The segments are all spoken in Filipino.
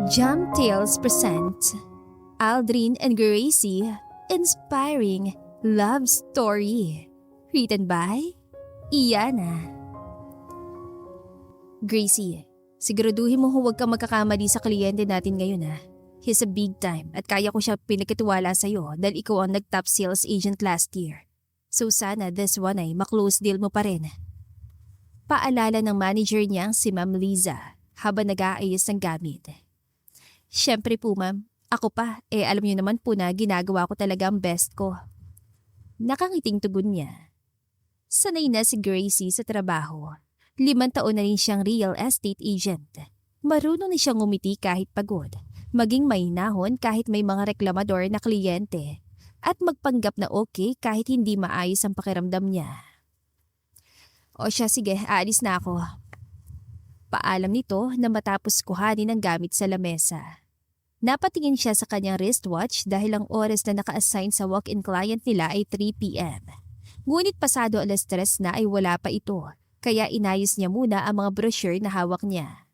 Jump Tales present Aldrin and Gracie Inspiring Love Story. Written by Iana. Gracie, siguraduhin mo huwag kang magkakamali sa kliyente natin ngayon ha. He's a big time at kaya ko siya pinagkatiwala sa'yo dahil ikaw ang nag-top sales agent last year. So sana this one ay maklose deal mo pa rin. Paalala ng manager niyang si Ma'am Liza habang nag-aayos ng gamit. Siyempre po ma'am, ako pa, alam niyo naman po na ginagawa ko talaga ang best ko. Nakangiting tugon niya. Sanay na si Gracie sa trabaho. 5 taon na rin siyang real estate agent. Marunong na siyang ngumiti kahit pagod, maging mahinahon kahit may mga reklamador na kliyente, at magpanggap na okay kahit hindi maayos ang pakiramdam niya. O siya sige, aalis na ako. Paalam nito na matapos kuhanin ang gamit sa lamesa. Napatingin siya sa kanyang wristwatch dahil ang oras na naka-assign sa walk-in client nila ay 3 p.m. Ngunit pasado 3:00 na ay wala pa ito, kaya inayos niya muna ang mga brochure na hawak niya.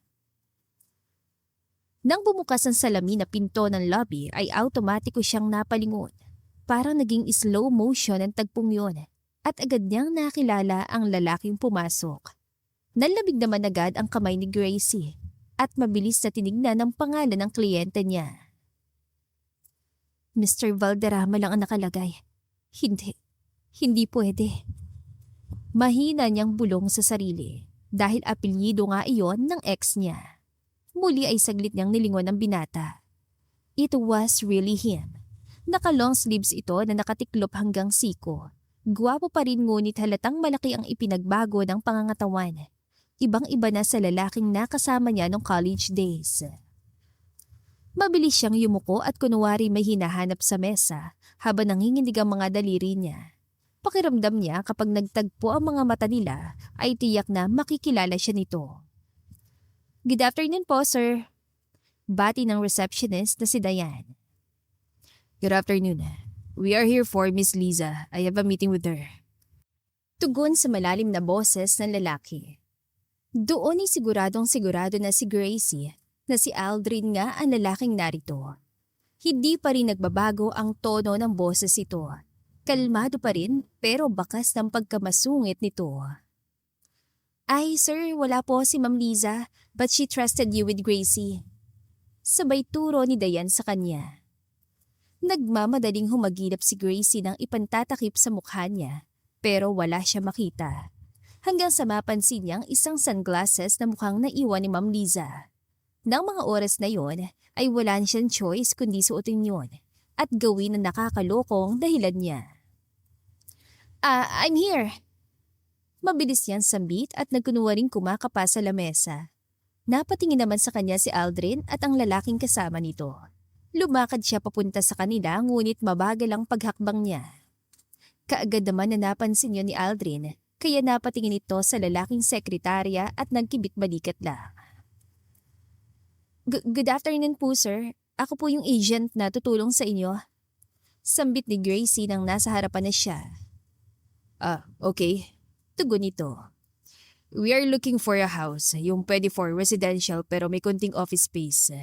Nang bumukas ang salamin na pinto ng lobby ay automatiko siyang napalingon. Parang naging slow motion ang tagpong yun at agad niyang nakilala ang lalaking pumasok. Nalamig naman agad ang kamay ni Gracie at mabilis na tinignan ang pangalan ng kliyente niya. Mr. Valderrama lang ang nakalagay. Hindi pwede. Mahina niyang bulong sa sarili dahil apelyido nga iyon ng ex niya. Muli ay saglit niyang nilingon ang binata. It was really him. Naka-long sleeves ito na nakatiklop hanggang siko. Gwapo pa rin ngunit halatang malaki ang ipinagbago ng pangangatawan. Ibang-iba na sa lalaking nakasama niya noong college days. Mabilis siyang yumuko at kunwari may hinahanap sa mesa habang nanginginig ang mga daliri niya. Pakiramdam niya kapag nagtagpo ang mga mata nila ay tiyak na makikilala siya nito. Good afternoon po, sir. Bati ng receptionist na si Diane. Good afternoon. We are here for Miss Liza. I have a meeting with her. Tugon sa malalim na boses ng lalaki. Doon ay sigurado na si Gracie na si Aldrin nga ang lalaking narito. Hindi pa rin nagbabago ang tono ng boses ito. Kalmado pa rin pero bakas ng pagkamasungit nito. Ay sir, wala po si Ma'am Liza but she trusted you with Gracie. Sabay turo ni Diane sa kanya. Nagmamadaling humagilap si Gracie nang ipantatakip sa mukha niya pero wala siya makita. Hanggang sa mapansin niyang isang sunglasses na mukhang naiwan ni Ma'am Liza. Nang mga oras na yon ay wala siyang choice kundi suotin yon at gawin ang nakakalokong dahilan niya. I'm here. Mabilis yan sambit at nagkunwaring kumakapa sa lamesa. Napatingin naman sa kanya si Aldrin at ang lalaking kasama nito. Lumakad siya papunta sa kanila ngunit mabagal ang paghakbang niya. Kaagad naman na napansin yun ni Aldrin kaya napatingin ito sa lalaking sekretarya at nagkibit balikat lang. Good afternoon po sir. Ako po yung agent na tutulong sa inyo. Sambit ni Gracie nang nasa harapan na siya. Okay. Tugon nito. We are looking for a house, yung pwede for residential pero may konting office space.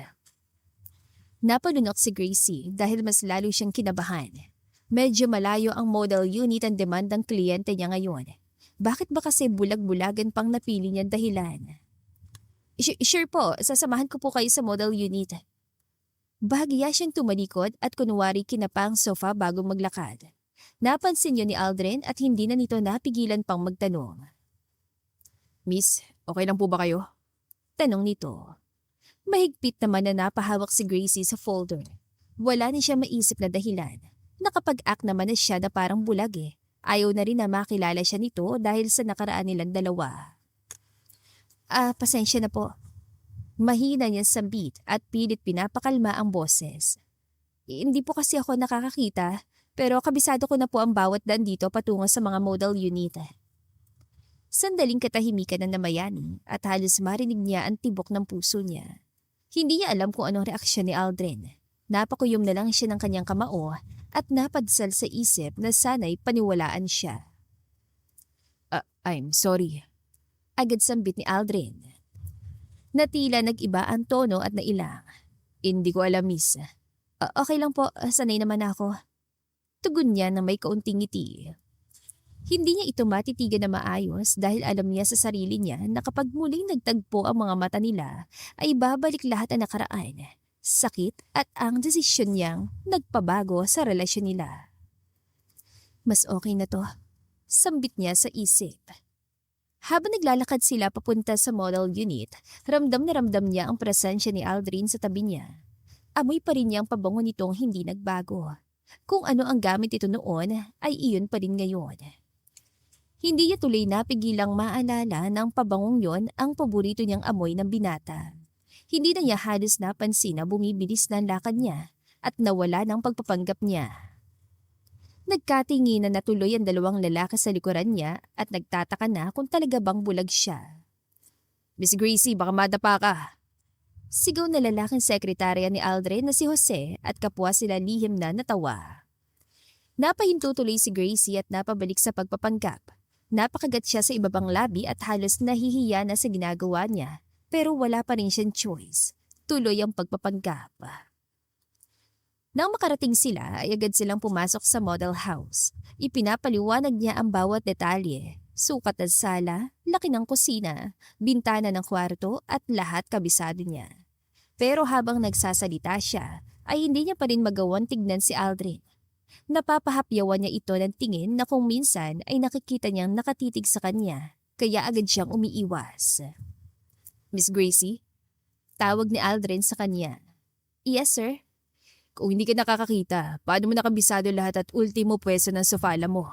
Napalunok si Gracie dahil mas lalo siyang kinabahan. Medyo malayo ang model unit ang demand ng kliyente niya ngayon. Bakit ba kasi bulag-bulagan pang napili niyang dahilan? Sure po, sasamahan ko po kayo sa model unit. Bahagya siyang tumalikod at kunwari kinapang sofa bago maglakad. Napansin niyo ni Aldrin at hindi na nito napigilan pang magtanong. Miss, okay lang po ba kayo? Tanong nito. Mahigpit naman na napahawak si Gracie sa folder. Wala na siya maisip na dahilan. Nakapag-act naman na siya na parang bulag eh. Ayaw na rin na makilala siya nito dahil sa nakaraan nilang dalawa. Pasensya na po. Mahina niyang sambit at pilit pinapakalma ang boses. Hindi po kasi ako nakakakita pero kabisado ko na po ang bawat daan dito patungo sa mga model unit. Sandaling katahimikan na namayani at halos marinig niya ang tibok ng puso niya. Hindi niya alam kung anong reaksyon ni Aldrin. Napakuyom na lang siya ng kanyang kamao at napadsal sa isip na sana'y paniwalaan siya. I'm sorry. Agad sambit ni Aldrin. Natila nag-iba ang tono at nailang. Hindi ko alam, miss. Okay lang po, sanay naman ako. Tugon niya na may kaunting ngiti. Hindi niya ito matitigan na maayos dahil alam niya sa sarili niya na kapag muling nagtagpo ang mga mata nila ay babalik lahat ang nakaraan, sakit at ang desisyon niyang nagpabago sa relasyon nila. Mas okay na to, sambit niya sa isip. Habang naglalakad sila papunta sa model unit, ramdam na ramdam niya ang presensya ni Aldrin sa tabi niya. Amoy pa rin niya ang pabango nitong hindi nagbago. Kung ano ang gamit ito noon ay iyon pa rin ngayon. Hindi niya tuloy napigilang maalala na ang pabangong yon ang paborito niyang amoy ng binata. Hindi na niya halos napansin na bumibilis na ang lakad niya at nawala ng pagpapanggap niya. Nagkatinginan na tuloy ang dalawang lalaki sa likuran niya at nagtataka na kung talaga bang bulag siya. Miss Gracie, baka madapa ka. Sigaw na lalaking sekretarya ni Aldrin na si Jose at kapwa sila lihim na natawa. Napahinto tuloy si Gracie at napabalik sa pagpapanggap. Napakagat siya sa ibabang labi at halos nahihiya na sa ginagawa niya pero wala pa rin siyang choice. Tuloy ang pagpapanggap. Nang makarating sila ay agad silang pumasok sa model house. Ipinapaliwanag niya ang bawat detalye. Sukat ng sala, laki ng kusina, bintana ng kwarto at lahat kabisado niya. Pero habang nagsasalita siya, ay hindi niya pa rin magawang tignan si Aldrin. Napapahapyawan niya ito ng tingin na kung minsan ay nakikita niyang nakatitig sa kanya, kaya agad siyang umiiwas. Miss Gracie? Tawag ni Aldrin sa kanya. Yes, sir. Kung hindi ka nakakakita, paano mo nakabisado lahat at ultimo pwesto ng sofala mo?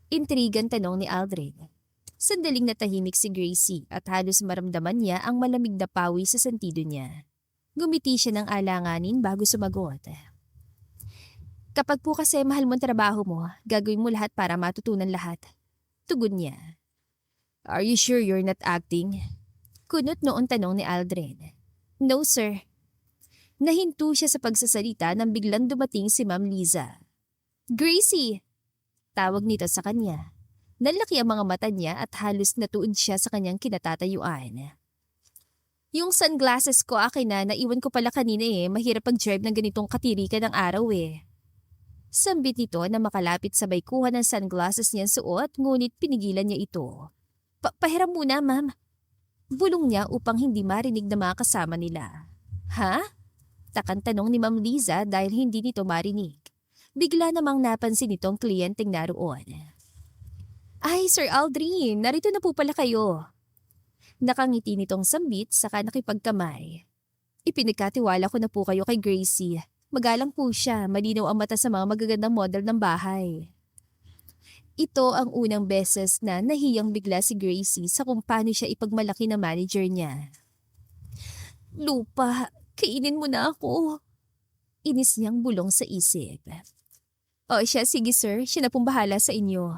Intrigan tanong ni Aldrin. Sandaling natahimik si Gracie at halos maramdaman niya ang malamig na pawi sa sentido niya. Gumiti siya ng alanganin bago sumagot. Kapag po kasi mahal mo ang trabaho mo, gagawin mo lahat para matutunan lahat. Tugon niya. Are you sure you're not acting? Kunot noon tanong ni Aldrin. No, sir. Nahinto siya sa pagsasalita nang biglang dumating si Ma'am Liza. Gracie! Tawag nito sa kanya. Nalaki ang mga mata niya at halos natuod siya sa kanyang kinatatayuan. Yung sunglasses ko akin na naiwan ko pala kanina mahirap pag-drive ng ganitong katirikan ng araw . Sambit nito na makalapit sabay kuha ng sunglasses niyang suot ngunit pinigilan niya ito. Pahiram muna, ma'am. Bulong niya upang hindi marinig na mga kasama nila. Ha? Takang tanong ni Ma'am Liza dahil hindi nito marinig. Bigla namang napansin nito ang kliyenteng naroon. Ay, Sir Aldrin, narito na po pala kayo. Nakangiti nitong sambit saka nakipagkamay. Ipinagkatiwala ko na po kayo kay Gracie. Magalang po siya, malinaw ang mata sa mga magagandang model ng bahay. Ito ang unang beses na nahiyang bigla si Gracie sa kung paano siya ipagmalaki na manager niya. Lupa, kainin mo na ako. Inis niyang bulong sa isip. O siya, sige sir, siya na pong bahala sa inyo.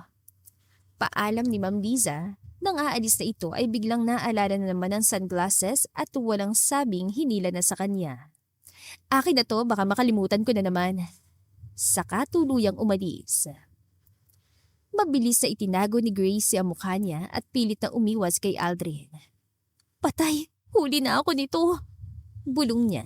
Paalam ni Ma'am Liza, nang aalis na ito ay biglang naalala na naman ang sunglasses at walang sabing hinila na sa kanya. Akin na to, baka makalimutan ko na naman. Saka tuluyang umalis. Mabilis na itinago ni Gracie ang mukha niya at pilit na umiwas kay Aldrin. Patay! Huli na ako nito! Bulong niya.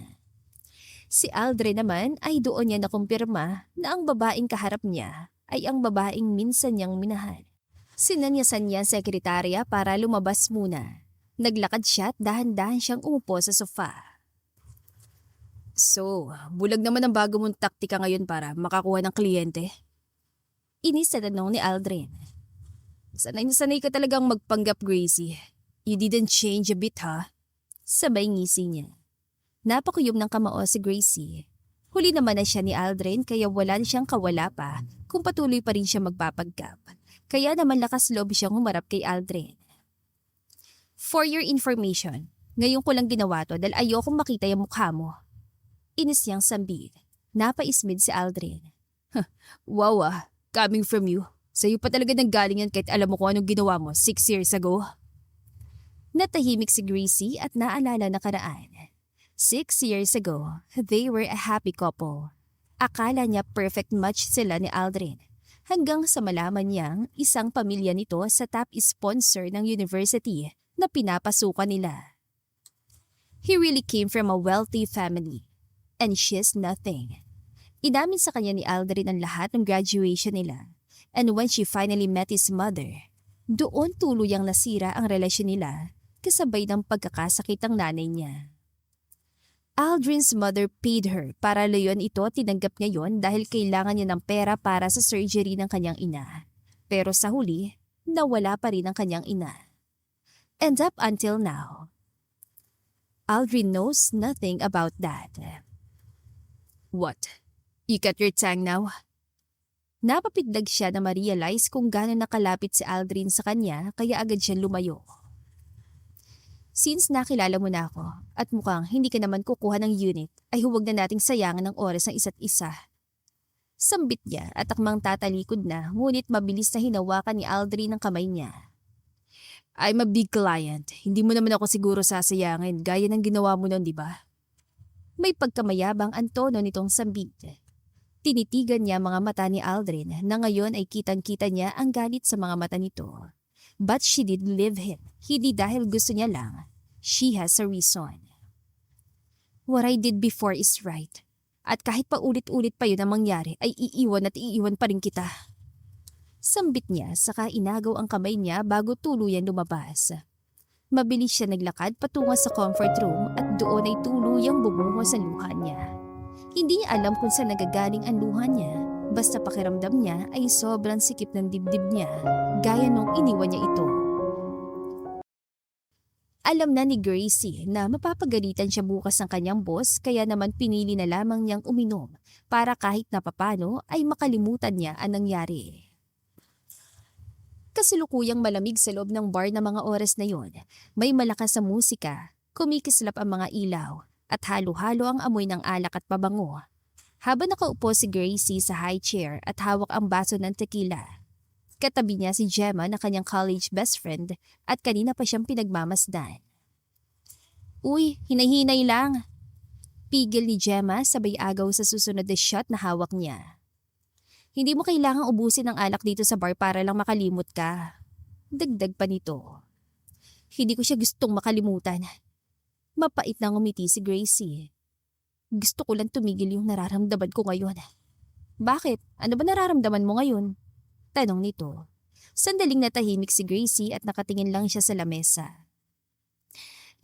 Si Aldrin naman ay doon niya nakumpirma na ang babaeng kaharap niya ay ang babaeng minsan niyang minahal. Sinanyasan niya ang sekretarya para lumabas muna. Naglakad siya at dahan-dahan siyang umupo sa sofa. So, bulag naman ang bago mong taktika ngayon para makakuha ng kliyente? Inis na tanong ni Aldrin. Sanay ka talagang magpanggap, Gracie. You didn't change a bit, ha? Sabay ngisi niya. Napakuyom ng kamao si Gracie. Huli naman na siya ni Aldrin kaya wala siyang kawala pa kung patuloy pa rin siya magpapanggap. Kaya naman lakas loob siyang humarap kay Aldrin. For your information, ngayon ko lang ginawa to dahil ayokong makita yung mukha mo. Inis niyang sambit. Napaismid si Aldrin. Wow coming from you. Sa'yo pa talaga nanggaling yan kahit alam mo kung anong ginawa mo 6 years ago. Natahimik si Gracie at naalala na karaan. 6 years ago, they were a happy couple. Akala niya perfect match sila ni Aldrin. Hanggang sa malaman niyang isang pamilya nito sa top sponsor ng university na pinapasukan nila. He really came from a wealthy family. And she's nothing. Inamin sa kanya ni Aldrin ang lahat ng graduation nila. And when she finally met his mother, doon tuluyang nasira ang relasyon nila kasabay ng pagkakasakit ng nanay niya. Aldrin's mother paid her para layon ito tinanggap niya yon dahil kailangan niya ng pera para sa surgery ng kanyang ina. Pero sa huli, nawala pa rin ang kanyang ina. And up until now, Aldrin knows nothing about that. What? You got your tongue now? Napapidlag siya na ma-realize kung gano'n nakalapit si Aldrin sa kanya kaya agad siya lumayo. Since nakilala mo na ako at mukhang hindi ka naman kukuha ng unit ay huwag na nating sayangan ng oras ng isa't isa. Sambit niya at akmang tatalikod na ngunit mabilis na hinawakan ni Aldrin ang kamay niya. I'm a big client. Hindi mo naman ako siguro sasayangin gaya ng ginawa mo noon, di ba? May pagkamayabang ang tono nitong sambit. Tinitigan niya mga mata ni Aldrin na ngayon ay kitang-kita niya ang galit sa mga mata nito. But she did leave him. Hindi dahil gusto niya lang. She has a reason. What I did before is right. At kahit pa ulit-ulit pa yun ang mangyari ay iiwan at iiwan pa rin kita. Sambit niya saka inagaw ang kamay niya bago tuluyan lumabas. Mabilis siya naglakad patungo sa comfort room at doon ay tuluyang bumuhos ang luha niya. Hindi niya alam kung saan nagagaling ang luha niya, basta pakiramdam niya ay sobrang sikip ng dibdib niya, gaya nung iniwan niya ito. Alam na ni Gracie na mapapagalitan siya bukas ng kanyang boss kaya naman pinili na lamang niyang uminom para kahit na papano ay makalimutan niya ang nangyari. Kasalukuyang malamig sa loob ng bar na mga oras na yon, may malakas sa musika, kumikislap ang mga ilaw, at halo-halo ang amoy ng alak at pabango. Habang nakaupo si Gracie sa high chair at hawak ang baso ng tequila. Katabi niya si Gemma na kanyang college best friend at kanina pa siyang pinagmamasdan. Uy, hinay-hinay lang. Pigil ni Gemma sabay agaw sa susunod na shot na hawak niya. Hindi mo kailangang ubusin ang alak dito sa bar para lang makalimot ka. Dagdag pa nito. Hindi ko siya gustong makalimutan. Mapait na ngumiti si Gracie. Gusto ko lang tumigil yung nararamdaman ko ngayon. Bakit? Ano ba nararamdaman mo ngayon? Tanong nito. Sandaling natahimik si Gracie at nakatingin lang siya sa lamesa.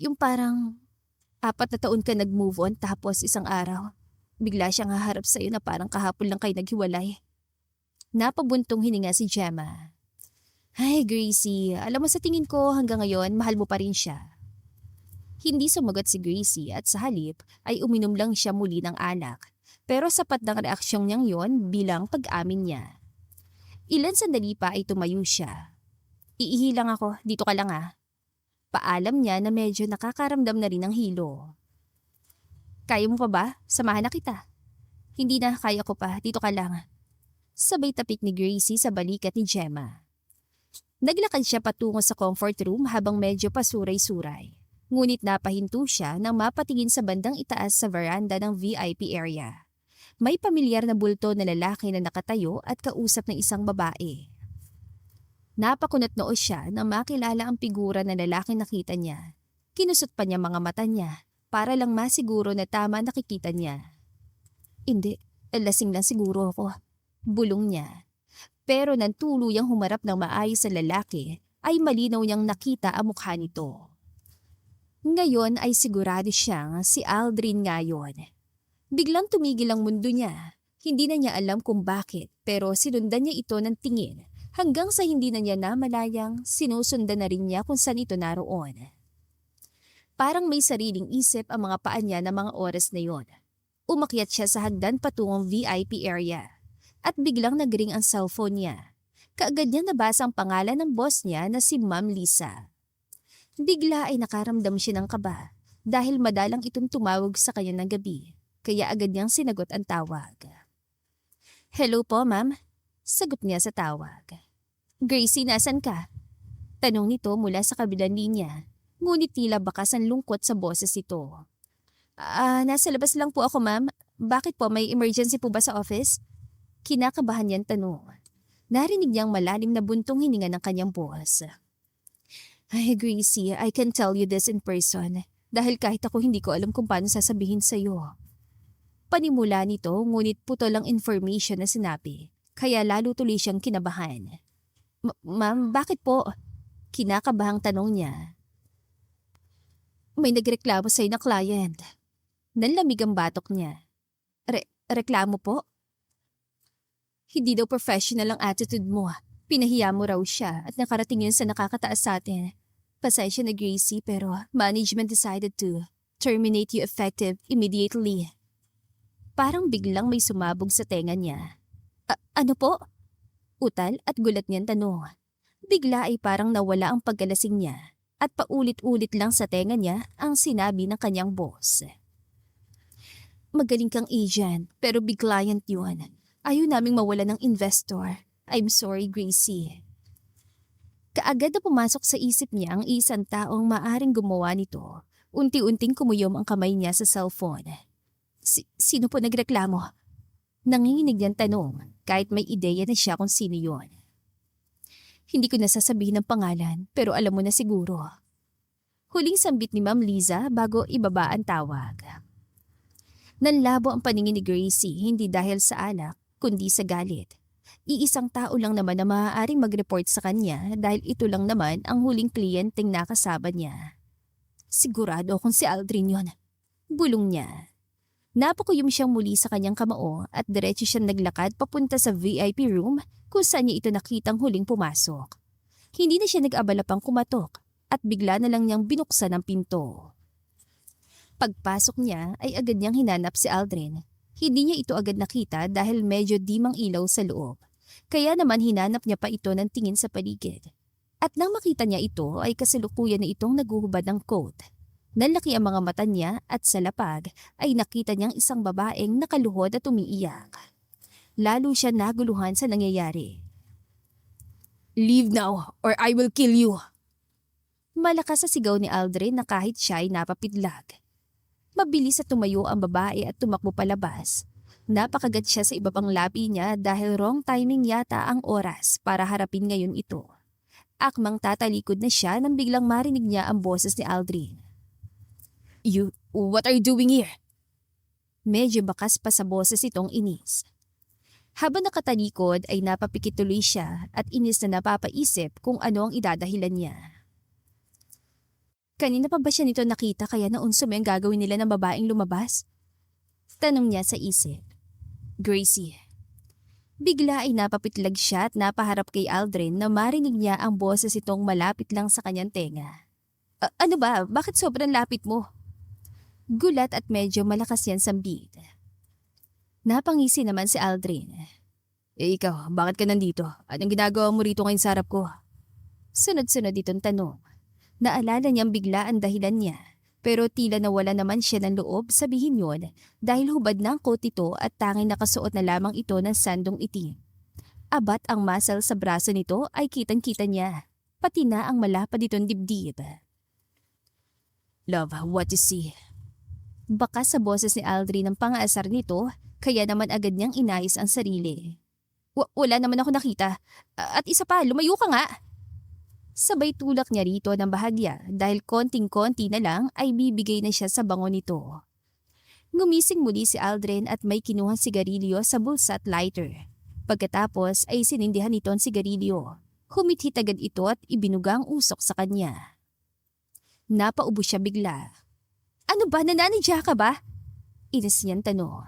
Yung parang 4 na taon ka nag-move on tapos isang araw, bigla siyang haharap sa'yo na parang kahapon lang kayo naghiwalay. Napabuntong hininga si Gemma. Ay Gracie, alam mo sa tingin ko hanggang ngayon mahal mo pa rin siya. Hindi sumagot si Gracie at sa halip ay uminom lang siya muli ng alak. Pero sapat ng reaksyong niyang yon bilang pag-amin niya. Ilan sandali pa ay tumayo siya. Iihi lang ako, dito ka lang ah. Paalam niya na medyo nakakaramdam na rin ng hilo. Kaya mo pa ba? Samahan na kita. Hindi na, kaya ko pa, dito ka lang. Sabay tapik ni Gracie sa balikat ni Gemma. Naglakad siya patungo sa comfort room habang medyo pasuray-suray. Ngunit napahinto siya nang mapatingin sa bandang itaas sa veranda ng VIP area. May pamilyar na bulto na lalaki na nakatayo at kausap ng isang babae. Napakunot noo siya nang makilala ang figura na lalaki nakita niya. Kinusot pa niya mga mata niya para lang masiguro na tama nakikita niya. Hindi, lasing lang siguro ako. Bulong niya. Pero nang tuluyang humarap ng maayos sa lalaki ay malinaw niyang nakita ang mukha nito. Ngayon ay sigurado siyang si Aldrin ngayon. Biglang tumigil ang mundo niya. Hindi na niya alam kung bakit pero sinundan niya ito ng tingin hanggang sa hindi na niya namalayang sinusundan na rin niya kung saan ito naroon. Parang may sariling isip ang mga paa niya ng mga oras na yon. Umakyat siya sa hagdan patungong VIP area at biglang nagring ang cellphone niya. Kaagad niya nabasa ang pangalan ng boss niya na si Ma'am Lisa. Bigla ay nakaramdam siya ng kaba dahil madalang itong tumawag sa kanya ng gabi, kaya agad niyang sinagot ang tawag. Hello po ma'am, sagot niya sa tawag. Gracie, nasan ka? Tanong nito mula sa kabilang linya, ngunit tila bakas ang lungkot sa boses ito. Nasa labas lang po ako ma'am, bakit po may emergency po ba sa office? Kinakabahan niyang tanong. Narinig niyang malalim na buntong hininga ng kanyang boss. Ay, Gracie, I can tell you this in person dahil kahit ako hindi ko alam kung paano sasabihin sa'yo. Panimula nito ngunit putol ang information na sinabi, kaya lalo tuloy siyang kinabahan. Ma'am, bakit po? Kinakabahang tanong niya. May nagreklamo sa'yo na client. Nanlamig ang batok niya. Reklamo po? Hindi daw professional ang attitude mo. Pinahiya mo raw siya at nakarating yun sa nakakataas sa atin. Pasensya na Gracie pero management decided to terminate you effective immediately. Parang biglang may sumabog sa tenga niya. Ano po? Utal at gulat niyang tanong. Bigla ay parang nawala ang pagkalasing niya at paulit-ulit lang sa tenga niya ang sinabi ng kanyang boss. Magaling kang agent pero big client yun. Ayaw naming mawala ng investor. I'm sorry, Gracie. Kaagad na pumasok sa isip niya ang isang taong maaring gumawa nito. Unti-unting kumuyom ang kamay niya sa cellphone. Sino po nagreklamo? Nanginginig niyang tanong kahit may ideya na siya kung sino yon. Hindi ko nasasabihin ng pangalan pero alam mo na siguro. Huling sambit ni Ma'am Liza bago ibaba ang tawag. Nanlabo ang paningin ni Gracie hindi dahil sa alak kundi sa galit. Iisang tao lang naman na maaaring mag-report sa kanya dahil ito lang naman ang huling kliyenteng nakasama niya. Sigurado akong si Aldrin yon. Bulong niya. Napakuyom siyang muli sa kanyang kamao at diretso siyang naglakad papunta sa VIP room kung saan niya ito nakitang huling pumasok. Hindi na siya nag-abala pang kumatok at bigla na lang niyang binuksan ang pinto. Pagpasok niya ay agad niyang hinanap si Aldrin. Hindi niya ito agad nakita dahil medyo dimang ilaw sa loob. Kaya naman hinanap niya pa ito ng tingin sa paligid. At nang makita niya ito ay kasalukuyan na itong naguhubad ng coat. Nalaki ang mga mata niya at sa lapag ay nakita niyang isang babaeng nakaluhod at umiiyak. Lalo siya naguluhan sa nangyayari. Leave now or I will kill you. Malakas sa sigaw ni Aldrin na kahit siya ay napapidlag. Mabilis at tumayo ang babae at tumakbo palabas. Napakagat siya sa iba pang labi niya dahil wrong timing yata ang oras para harapin ngayon ito. Akmang tatalikod na siya nang biglang marinig niya ang boses ni Aldrin. What are you doing here? Medyo bakas pa sa boses itong inis. Habang nakatalikod ay napapikit tuloy siya at inis na napapaisip kung ano ang idadahilan niya. Kanina pa ba siya nito nakita kaya naunso mo yung gagawin nila ng babaeng lumabas? Tanong niya sa isip. Gracie. Bigla ay napapitlag siya at napaharap kay Aldrin na marinig niya ang boses itong malapit lang sa kanyang tenga. Ano ba? Bakit sobrang lapit mo? Gulat at medyo malakas yan sambit. Napangisi naman si Aldrin. Ikaw, bakit ka nandito? Anong ginagawa mo rito ngayon sa harap ko? Sunod-sunod itong tanong. Naalala niyang bigla ang dahilan niya, pero tila nawala naman siya ng loob sabihin yon dahil hubad ng coat ito at tanging nakasuot na lamang ito ng sandong itim. Abat ang muscle sa braso nito ay kitang-kita niya, pati na ang malapad itong dibdib. Love, what you see? Bakas sa boses ni Aldrin ng pang-aasar nito, kaya naman agad niyang inayos ang sarili. Wala naman ako nakita. At isa pa, lumayo ka nga! Sabay tulak niya rito ng bahagya dahil konting-konti na lang ay bibigay na siya sa bango nito. Ngumising muli si Aldrin at may kinuhang sigarilyo sa bulsa at lighter. Pagkatapos ay sinindihan nito ang sigarilyo. Humithit agad ito at ibinuga ang usok sa kanya. Napaubo siya bigla. Ano ba? Nananadya ka ba? Inis niyang tanong.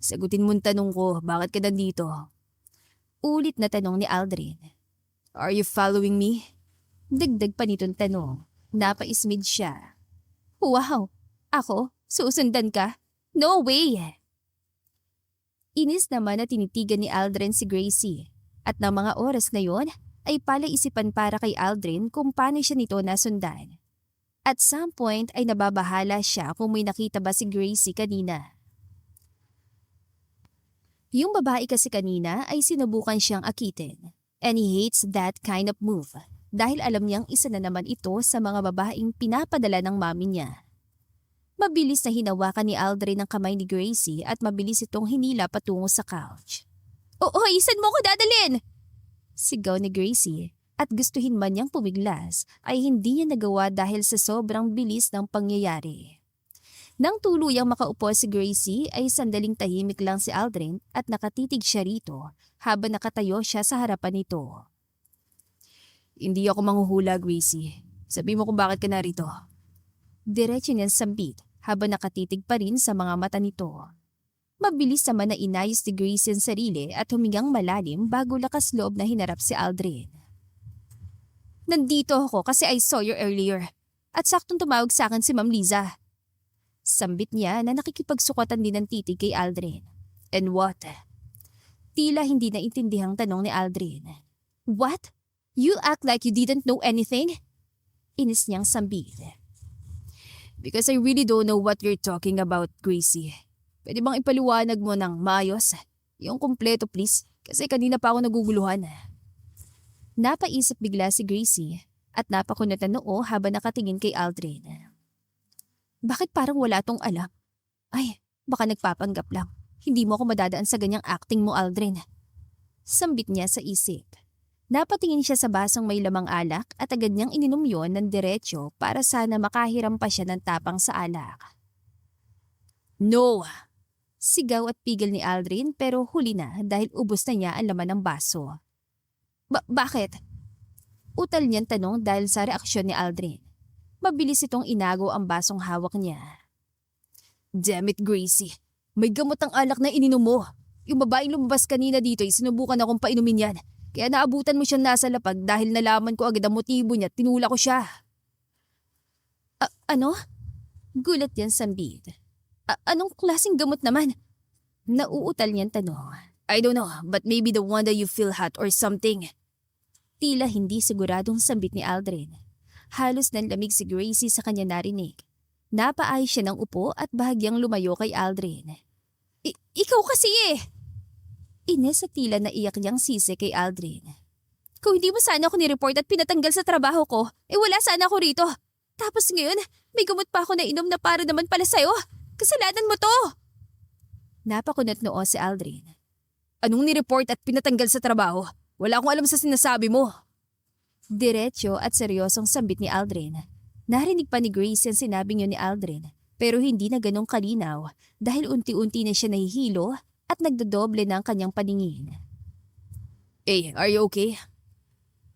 Sagutin mo'ng tanong ko, bakit ka nandito? Ulit na tanong ni Aldrin. Are you following me? Dagdag pa nitong tanong. Napaismid siya. Wow! Ako? Susundan ka? No way! Inis naman na tinitigan ni Aldrin si Gracie. At ng mga oras na yon ay palaisipan para kay Aldrin kung paano siya nito nasundan. At some point ay nababahala siya kung may nakita ba si Gracie kanina. Yung babae kasi kanina ay sinubukan siyang akitin. And he hates that kind of move. Dahil alam niyang isa na naman ito sa mga babaeng pinapadala ng mami niya. Mabilis na hinawakan ni Aldrin ang kamay ni Gracie at mabilis itong hinila patungo sa couch. Isan mo ko dadalhin! Sigaw ni Gracie at gustuhin man niyang pumiglas ay hindi niya nagawa dahil sa sobrang bilis ng pangyayari. Nang tuluyang makaupo si Gracie ay sandaling tahimik lang si Aldrin at nakatitig siya rito habang nakatayo siya sa harapan nito. Hindi ako manghuhula, Gracie. Sabi mo kung bakit ka narito. Diretso niyang sambit habang nakatitig pa rin sa mga mata nito. Mabilis naman na inayos ni Gracie ang sarili at humingang malalim bago lakas loob na hinarap si Aldrin. Nandito ako kasi I saw you earlier at saktong tumawag sa akin si Ma'am Liza. Sambit niya na nakikipagsukatan din ng titig kay Aldrin. And what? Tila hindi naintindihang tanong ni Aldrin. What? You act like you didn't know anything? Inis niyang sambit. Because I really don't know what you're talking about, Gracie. Pwede bang ipaliwanag mo ng maayos? Yung kumpleto please, kasi kanina pa ako naguguluhan. Napaisip bigla si Gracie at napakunot na noo habang nakatingin kay Aldrin. Bakit parang wala tong alam? Ay, baka nagpapanggap lang. Hindi mo ako madadaan sa ganyang acting mo, Aldrin. Sambit niya sa isip. Napatingin siya sa basong may lamang alak at agad niyang ininom yon ng diretsyo para sana makahiram pa siya ng tapang sa alak. No! Sigaw at pigil ni Aldrin pero huli na dahil ubos na niya ang laman ng baso. Bakit? Utal niyang tanong dahil sa reaksyon ni Aldrin. Mabilis itong inago ang basong hawak niya. Damn it, Gracie. May gamot ang alak na ininom mo. Yung babaeng lumabas kanina dito ay sinubukan akong painumin yan. Kaya naabutan mo siyang nasa lapag dahil nalaman ko agad ang motibo niya at tinula ko siya. Ano? Gulat yan sambit. Anong klaseng gamot naman? Nauutal niyang tanong. I don't know, but maybe the one that you feel hot or something. Tila hindi siguradong sambit ni Aldrin. Halos nanlamig si Gracie sa kanya narinig. Napaayos siya ng upo at bahagyang lumayo kay Aldrin. Ikaw kasi eh! Ines at tila naiyak niyang sisi kay Aldrin. Kung hindi mo sana ako nireport at pinatanggal sa trabaho ko, wala sana ako rito. Tapos ngayon, may gamot pa ako na inom na para naman pala sa'yo. Kasalanan mo to! Napakunot noo si Aldrin. Anong nireport at pinatanggal sa trabaho? Wala akong alam sa sinasabi mo. Diretso at seryosong sambit ni Aldrin. Narinig pa ni Grace ang sinabing yun ni Aldrin pero hindi na ganong kalinaw dahil unti-unti na siya nahihilo at nagdodoble na ang kanyang paningin. Hey, are you okay?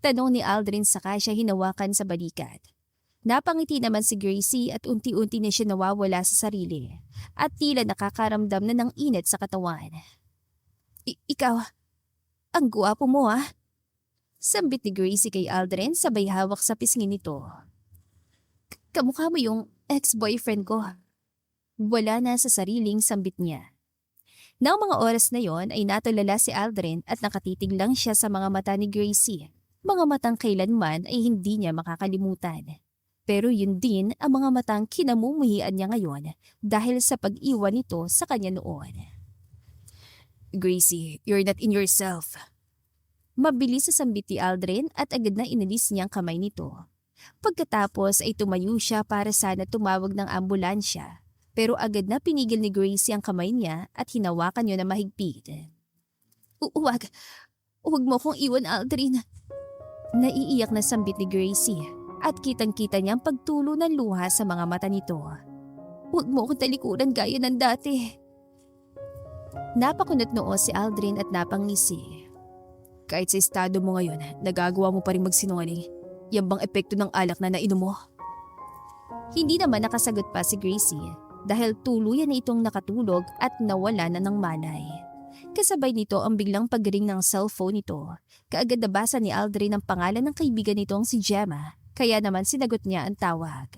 Tanong ni Aldrin saka siya hinawakan sa balikat. Napangiti naman si Gracie at unti-unti na siya nawawala sa sarili at tila nakakaramdam na ng init sa katawan. Ikaw, ang guwapo mo ah. Sambit ni Gracie kay Aldrin sabay hawak sa pisngi nito. Kamukha mo yung ex-boyfriend ko. Wala na sa sariling sambit niya. Nang mga oras na yon ay natulala si Aldrin at nakatitig lang siya sa mga mata ni Gracie. Mga matang kailanman ay hindi niya makakalimutan. Pero yun din ang mga matang kinamumuhian niya ngayon dahil sa pag-iwan nito sa kanya noon. Gracie, you're not in yourself. Mabilis sa sambit ni Aldrin at agad na inalis niya ang kamay nito. Pagkatapos ay tumayo siya para sana tumawag ng ambulansya. Pero agad na pinigil ni Gracie ang kamay niya at hinawakan niya na mahigpit. Huwag mo kong iwan, Aldrin. Naiiyak na sambit ni Gracie at kitang-kita niya ang pagtulo ng luha sa mga mata nito. Huwag mo akong talikuran gaya ng dati. Napakunot noo si Aldrin at napangisi. Kahit sa estado mo ngayon, nagagawa mo pa rin magsinungaling. Yan bang epekto ng alak na nainom mo? Hindi naman nakasagot pa si Gracie dahil tuluyan na itong nakatulog at nawala na ng malay. Kasabay nito ang biglang pagring ng cellphone nito. Kaagad nabasa ni Aldrin ang pangalan ng kaibigan nitong si Gemma, kaya naman sinagot niya ang tawag.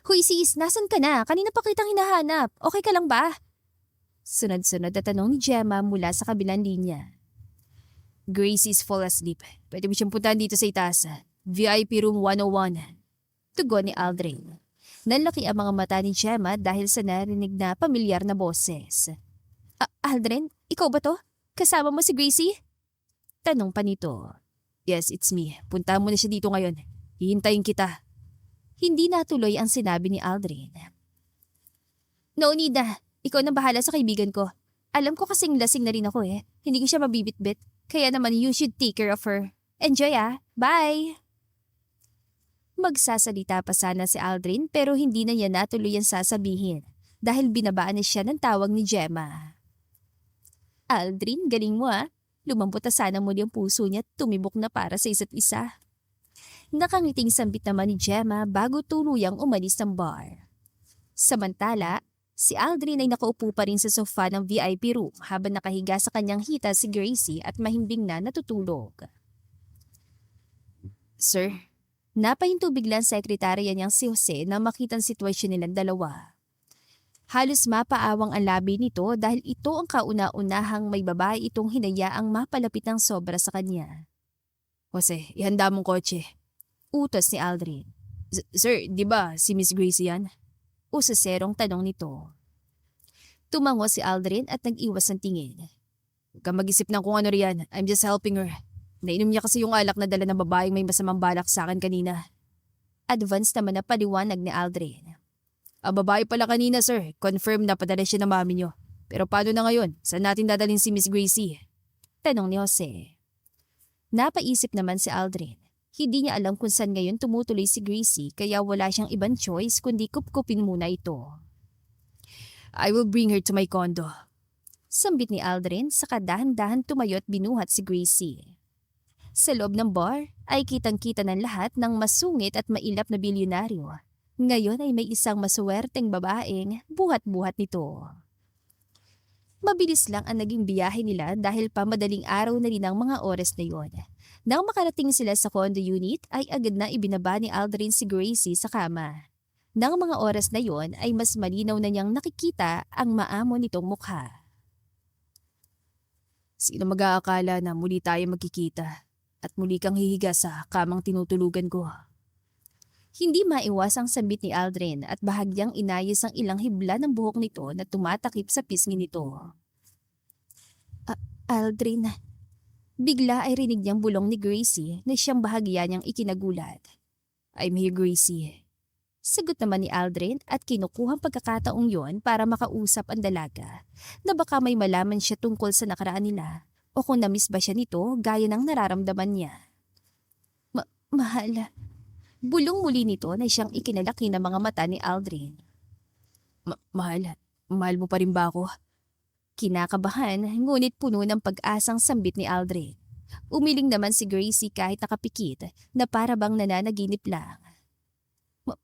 Hoy sis, nasan ka na? Kanina pa kitang hinahanap. Okay ka lang ba? Sunod-sunod na tanong ni Gemma mula sa kabilang linya. Gracie's fall asleep. Pwede mo siyang puntahan dito sa itaas. VIP room 101. Tugon ni Aldrin. Nanlaki ang mga mata ni Gemma dahil sa narinig na pamilyar na boses. Aldrin, ikaw ba to? Kasama mo si Gracie? Tanong pa nito. Yes, it's me. Puntahan mo na siya dito ngayon. Hihintayin kita. Hindi natuloy ang sinabi ni Aldrin. No need na. Ikaw nang bahala sa kaibigan ko. Alam ko kasing lasing na rin ako eh. Hindi ko siya mabibitbit. Kaya naman you should take care of her. Enjoy ah. Bye! Magsasalita pa sana si Aldrin pero hindi na niya natuloy ang sasabihin dahil binabaan na siya ng tawag ni Gemma. Aldrin, galing mo ah. Lumambot na sana muli ang puso niya at tumibok na para sa isa't isa. Nakangiting sambit naman ni Gemma bago tuluyang umalis ng bar. Samantala, si Aldrin ay nakaupo pa rin sa sofa ng VIP room habang nakahiga sa kanyang hita si Gracie at mahimbing na natutulog. Sir, napahinto biglang sekretarya niyang si Jose na makita ang sitwasyon nilang dalawa. Halos mapaawang ang labi nito dahil ito ang kauna-unahang may babae itong hinayaang mapalapit ng sobra sa kanya. Jose, ihanda mong kotse. Utos ni Aldrin. Sir, di ba si Miss Gracie yan? Usaserong tanong nito. Tumango si Aldrin at nag-iwas ng tingin. Huwag kang mag-isip ng kung ano riyan. I'm just helping her. Nainom niya kasi yung alak na dala ng babaeng may masamang balak sa akin kanina. Advance naman na paliwanag ni Aldrin. Ang babae pala kanina, sir. Confirm na padala siya ng mami niyo. Pero paano na ngayon? Saan natin dadalhin si Miss Gracie? Tanong ni Jose. Napaisip naman si Aldrin. Hindi niya alam kung saan ngayon tumutuloy si Gracie kaya wala siyang ibang choice kundi kupkupin muna ito. I will bring her to my condo. Sambit ni Aldrin saka dahan-dahan tumayo at binuhat si Gracie. Sa loob ng bar ay kitang-kita ng lahat ng masungit at mailap na bilyonaryo. Ngayon ay may isang masuwerteng babaeng buhat-buhat nito. Mabilis lang ang naging biyahe nila dahil pa madaling araw na rin ang mga oras na yon. Nang makarating sila sa condo unit ay agad na ibinaba ni Aldrin si Gracie sa kama. Nang mga oras na yon ay mas malinaw na niyang nakikita ang maamo nitong mukha. Sino mag-aakala na muli tayo magkikita at muli kang hihiga sa kamang tinutulugan ko? Hindi maiwas ang sambit ni Aldrin at bahagyang inayos ang ilang hibla ng buhok nito na tumatakip sa pisngi nito. Aldrin, bigla ay rinig niyang bulong ni Gracie na siyang bahagya niyang ikinagulat. I'm here, Gracie. Sagot naman ni Aldrin at kinukuhang pagkakataong yon para makausap ang dalaga na baka may malaman siya tungkol sa nakaraan nila o kung namiss ba siya nito gaya ng nararamdaman niya. Mahal. Bulong muli nito na siyang ikinalaki ng mga mata ni Aldrin. Mahal mo pa rin ba ako? Kinakabahan ngunit puno ng pag-asang sambit ni Aldrin. Umiling naman si Gracie kahit nakapikit na para bang nananaginip lang.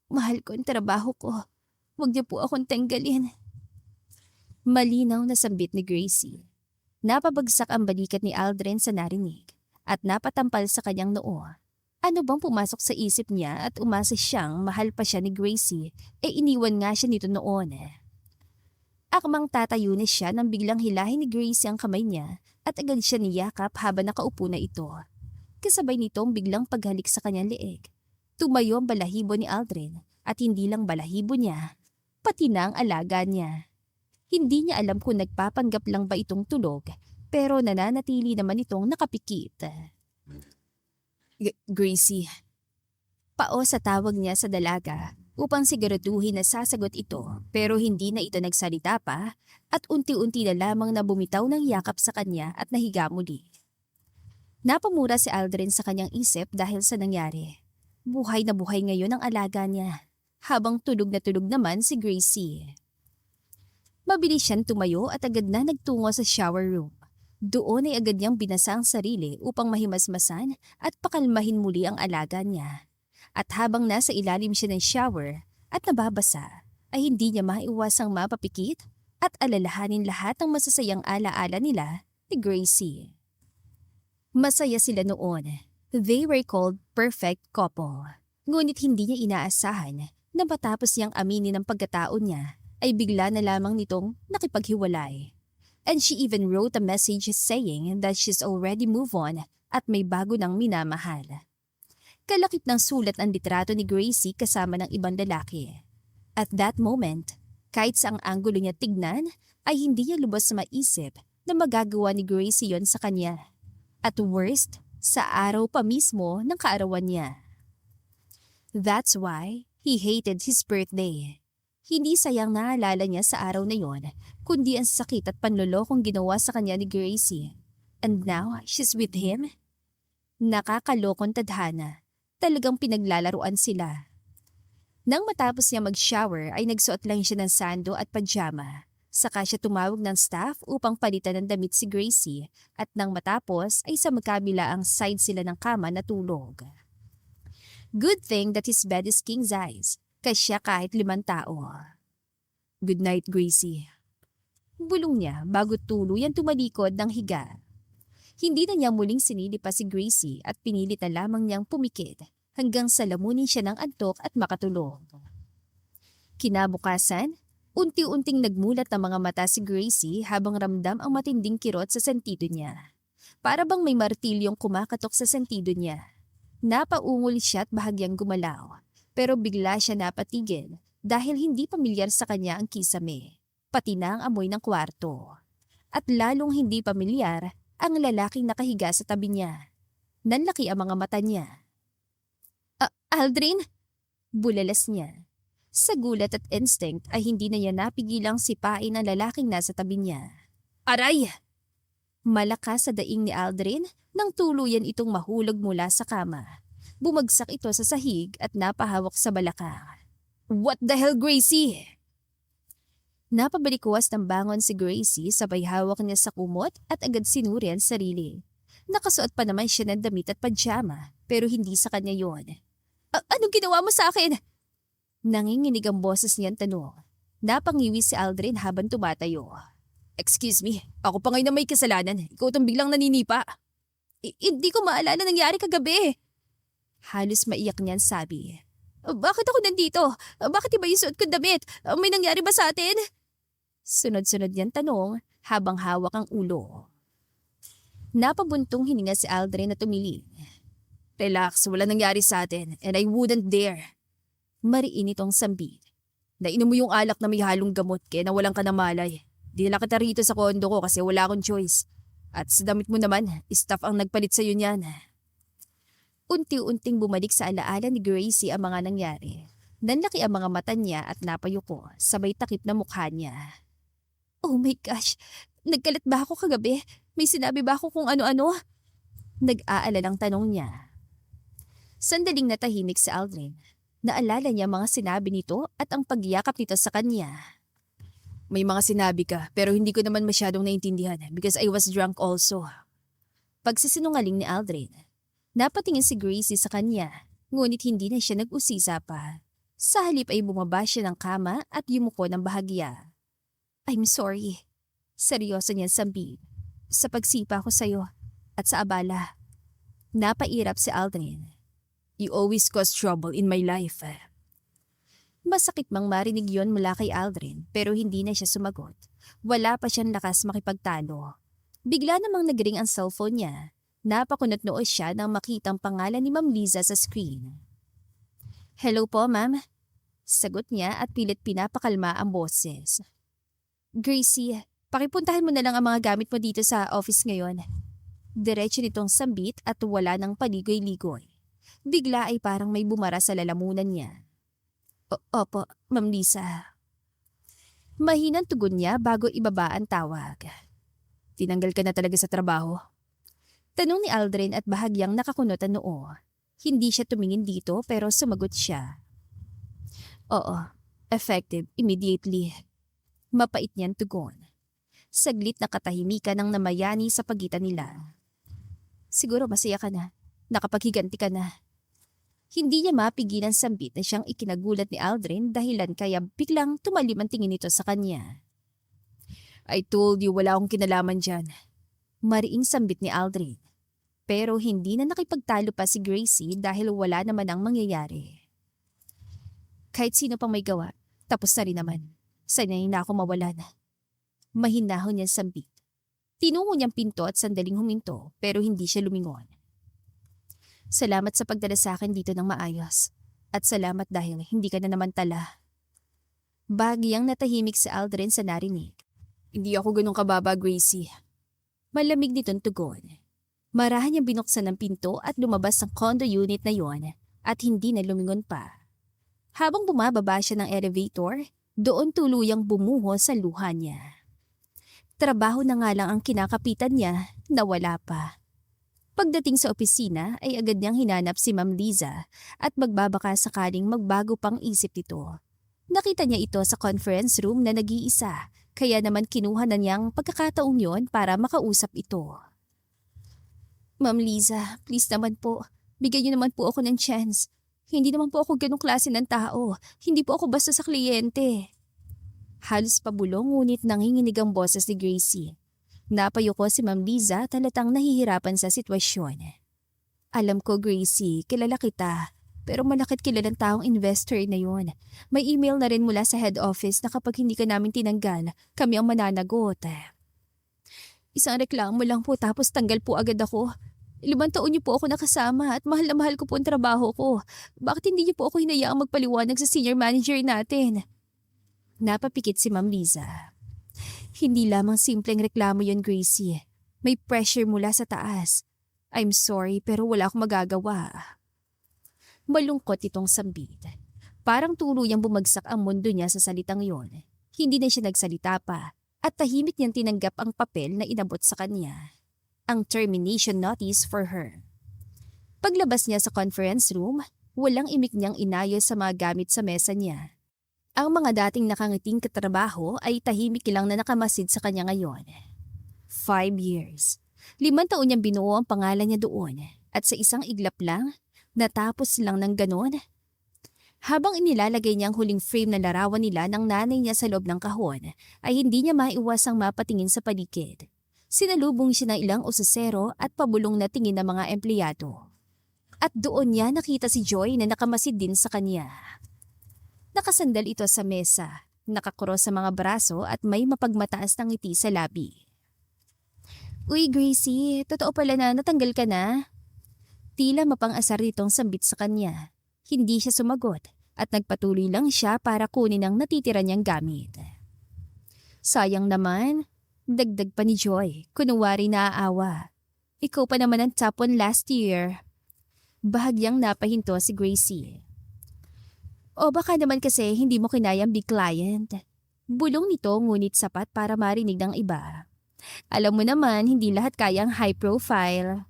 Mahal ko ang trabaho ko. Huwag niyo po akong tanggalin. Malinaw na sambit ni Gracie. Napabagsak ang balikat ni Aldrin sa narinig at napatampal sa kanyang noo. Ano bang pumasok sa isip niya at umasa siyang mahal pa siya ni Gracie iniwan nga siya nito noon. Akmang tatayo na siya nang biglang hilahin ni Gracie ang kamay niya at agad siya niyakap habang nakaupo na ito. Kasabay nitong biglang paghalik sa kanyang leeg. Tumayo ang balahibo ni Aldrin at hindi lang balahibo niya, pati na ang alaga niya. Hindi niya alam kung nagpapanggap lang ba itong tulog pero nananatili naman itong nakapikit. Gracie. Pao sa tawag niya sa dalaga upang siguraduhin na sasagot ito pero hindi na ito nagsalita pa at unti-unti na lamang na bumitaw ng yakap sa kanya at nahiga muli. Napamura si Aldrin sa kanyang isip dahil sa nangyari. Buhay na buhay ngayon ang alaga niya habang tulog na tulog naman si Gracie. Mabilis siyang tumayo at agad na nagtungo sa shower room. Doon ay agad niyang binasa ang sarili upang mahimasmasan at pakalmahin muli ang alaga niya. At habang nasa ilalim siya ng shower at nababasa, ay hindi niya maiwasang mapapikit at alalahanin lahat ng masasayang alaala nila ni Gracie. Masaya sila noon. They were called perfect couple. Ngunit hindi niya inaasahan na matapos niyang aminin ang pagkatao niya, ay bigla na lamang nitong nakipaghiwalay. And she even wrote a message saying that she's already moved on at may bago nang minamahal. Kalakip ng sulat ang litrato ni Gracie kasama ng ibang lalaki. At that moment, kahit sa ang anggulo niya tignan, ay hindi niya lubos sa maisip na magagawa ni Gracie yon sa kanya. At worst, sa araw pa mismo ng kaarawan niya. That's why he hated his birthday. Hindi sayang naalala niya sa araw na yon, kundi ang sakit at panlolokong ginawa sa kanya ni Gracie. And now, she's with him? Nakakalokong tadhana. Talagang pinaglalaruan sila. Nang matapos niya mag-shower ay nagsuot lang siya ng sando at pajama. Saka siya tumawag ng staff upang palitan ng damit si Gracie at nang matapos ay sa magkabila ang side sila ng kama na tulog. Good thing that his bed is king size, kasya kahit 5 tao. Good night, Gracie. Bulong niya bago tuluyan tumalikod ng higa. Hindi na niya muling sinili pa si Gracie at pinilit na lamang niyang pumikit hanggang sa lamunin siya ng antok at makatulog. Kinabukasan, unti-unting nagmulat ang mga mata si Gracie habang ramdam ang matinding kirot sa sentido niya. Para bang may martilyong kumakatok sa sentido niya. Napaungol siya at bahagyang gumalaw, pero bigla siya napatigil dahil hindi pamilyar sa kanya ang kisame, pati na ang amoy ng kwarto. At lalong hindi pamilyar ang lalaking nakahiga sa tabi niya. Nanlaki ang mga mata niya. Aldrin? Bulalas niya. Sa gulat at instinct ay hindi na niya napigilang sipain ang lalaking nasa tabi niya. Aray! Malakas sa daing ni Aldrin nang tuluyan itong mahulog mula sa kama. Bumagsak ito sa sahig at napahawak sa balakang. What the hell, Gracie? Napabalikuwas ng bangon si Gracie sabay hawak niya sa kumot at agad sinuri ang sarili. Nakasuot pa naman siya ng damit at pajama pero hindi sa kanya yon. Anong ginawa mo sa akin? Nanginginig ang boses niyang tanong. Napangiwi si Aldrin habang tumatayo. Excuse me, ako pa ngayon na may kasalanan. Ikaw itong biglang naninipa. Hindi ko maalala nangyari kagabi. Halos maiyak niyan sabi. Bakit ako nandito? Bakit iba yung suot kong damit? May nangyari ba sa atin? Sunod-sunod niyang tanong habang hawak ang ulo. Napabuntong hininga si Aldrin at umiling. Relax, wala nangyari sa atin and I wouldn't dare. Mariin itong sambit. Nainom mo yung alak na may halong gamot kaya nawalan ka na malay. Dinala kita rito sa kondo ko kasi wala akong choice. At sa damit mo naman, staff ang nagpalit sa'yo niyan. Unti-unting bumalik sa alaala ni Gracie ang mga nangyari. Nanlaki ang mga mata niya at napayuko, sabay takip na mukha niya. Oh my gosh, nagkalat ba ako kagabi? May sinabi ba ako kung ano-ano? Nag-aalalang tanong niya. Sandaling natahimik si Aldrin. Naalala niya mga sinabi nito at ang pagyakap nito sa kanya. May mga sinabi ka pero hindi ko naman masyadong naintindihan because I was drunk also. Pagsisinungaling ni Aldrin. Napatingin si Gracie sa kanya, ngunit hindi na siya nag-usisa pa. Sa halip ay bumaba siya ng kama at yumuko ng bahagya. I'm sorry. Seryoso niya sambit. Sa pagsipa ko sa'yo at sa abala. Napairap si Aldrin. You always cause trouble in my life. Masakit mang marinig yon mula kay Aldrin pero hindi na siya sumagot. Wala pa siyang lakas makipagtalo. Bigla namang nagring ang cellphone niya. Napakunot noo siya nang makitang pangalan ni Ma'am Liza sa screen. Hello po, ma'am. Sagot niya at pilit pinapakalma ang boses. Gracie, pakipuntahan mo na lang ang mga gamit mo dito sa office ngayon. Diretso nitong sambit at wala ng paligoy-ligoy. Bigla ay parang may bumara sa lalamunan niya. Opo, Ma'am Liza. Mahinang tugon niya bago ibaba ang tawag. Tinanggal ka na talaga sa trabaho? Tanong ni Aldrin at bahagyang nakakunot ang noo. Hindi siya tumingin dito pero sumagot siya. Oo, effective immediately. Mapait niyang tugon. Saglit na katahimikan ng namayani sa pagitan nila. Siguro masaya ka na. Nakapaghiganti ka na. Hindi niya mapigilan sambit na siyang ikinagulat ni Aldrin dahilan kaya biglang tumalim ang tingin nito sa kanya. I told you wala akong kinalaman dyan. Mariing sambit ni Aldrin. Pero hindi na nakipagtalo pa si Gracie dahil wala naman ang mangyayari. Kahit sino pang may gawa, tapos na rin naman. Sanay na ako mawalan. Mahinahon niyang sambit. Tinungo niyang pinto at sandaling huminto pero hindi siya lumingon. Salamat sa pagdala sa akin dito ng maayos. At salamat dahil hindi ka na naman tala. Bagyang natahimik si Aldrin sa narinig. Hindi ako ganun kababa, Gracie. Malamig nitong tugon. Marahan niyang binuksan ng pinto at lumabas ang condo unit na yon at hindi na lumingon pa. Habang bumababa siya ng elevator, doon tuluyang bumuho sa luha niya. Trabaho na nga lang ang kinakapitan niya na wala pa. Pagdating sa opisina ay agad niyang hinanap si Ma'am Liza at magbabaka sakaling magbago pang isip nito. Nakita niya ito sa conference room na nag-iisa, kaya naman kinuha na niyang pagkakataong yon para makausap ito. Ma'am Liza, please naman po, bigyan niyo naman po ako ng chance. Hindi naman po ako ganong klase ng tao, hindi po ako basta sa kliyente. Halos pabulong ngunit nanginginig ang boses ni Gracie. Napayuko si Ma'am Liza talatang nahihirapan sa sitwasyon. Alam ko Gracie, kilala kita. Pero malakit kilalang taong investor na yon. May email na rin mula sa head office na kapag hindi ka namin tinanggal, kami ang mananagot. Isang reklamo lang po tapos tanggal po agad ako. 5 taon niyo po ako nakasama at mahal na mahal ko po ang trabaho ko. Bakit hindi niyo po ako hinayaang magpaliwanag sa senior manager natin? Napapikit si Ma'am Liza. Hindi lamang simpleng reklamo yon Gracie. May pressure mula sa taas. I'm sorry pero wala akong magagawa. Malungkot itong sambit. Parang tuluyang bumagsak ang mundo niya sa salitang yon. Hindi na siya nagsalita pa at tahimik niyang tinanggap ang papel na inabot sa kanya. Ang termination notice for her. Paglabas niya sa conference room, walang imik niyang inayos sa mga gamit sa mesa niya. Ang mga dating nakangiting katrabaho ay tahimik lang na nakamasid sa kanya ngayon. 5 years. 5 taon niyang binuo ang pangalan niya doon at sa isang iglap lang, natapos lang ng ganon. Habang inilalagay niya ang huling frame na larawan nila ng nanay niya sa loob ng kahon, ay hindi niya maiwasang mapatingin sa paligid. Sinalubong siya ng ilang usasero at pabulong na tingin ng mga empleyado. At doon niya nakita si Joy na nakamasid din sa kanya. Nakasandal ito sa mesa, nakakross sa mga braso at may mapagmataas na ngiti sa labi. Uy Gracie, totoo pala na natanggal ka na? Tila mapang-asar nitong sambit sa kanya. Hindi siya sumagot at nagpatuloy lang siya para kunin ang natitira niyang gamit. Sayang naman, dagdag pa ni Joy, kunwari naaawa. Ikaw pa naman ang top 1 last year. Bahagyang napahinto si Gracie. O baka naman kasi hindi mo kinayang big client. Bulong nito ngunit sapat para marinig ng iba. Alam mo naman hindi lahat kayang high profile.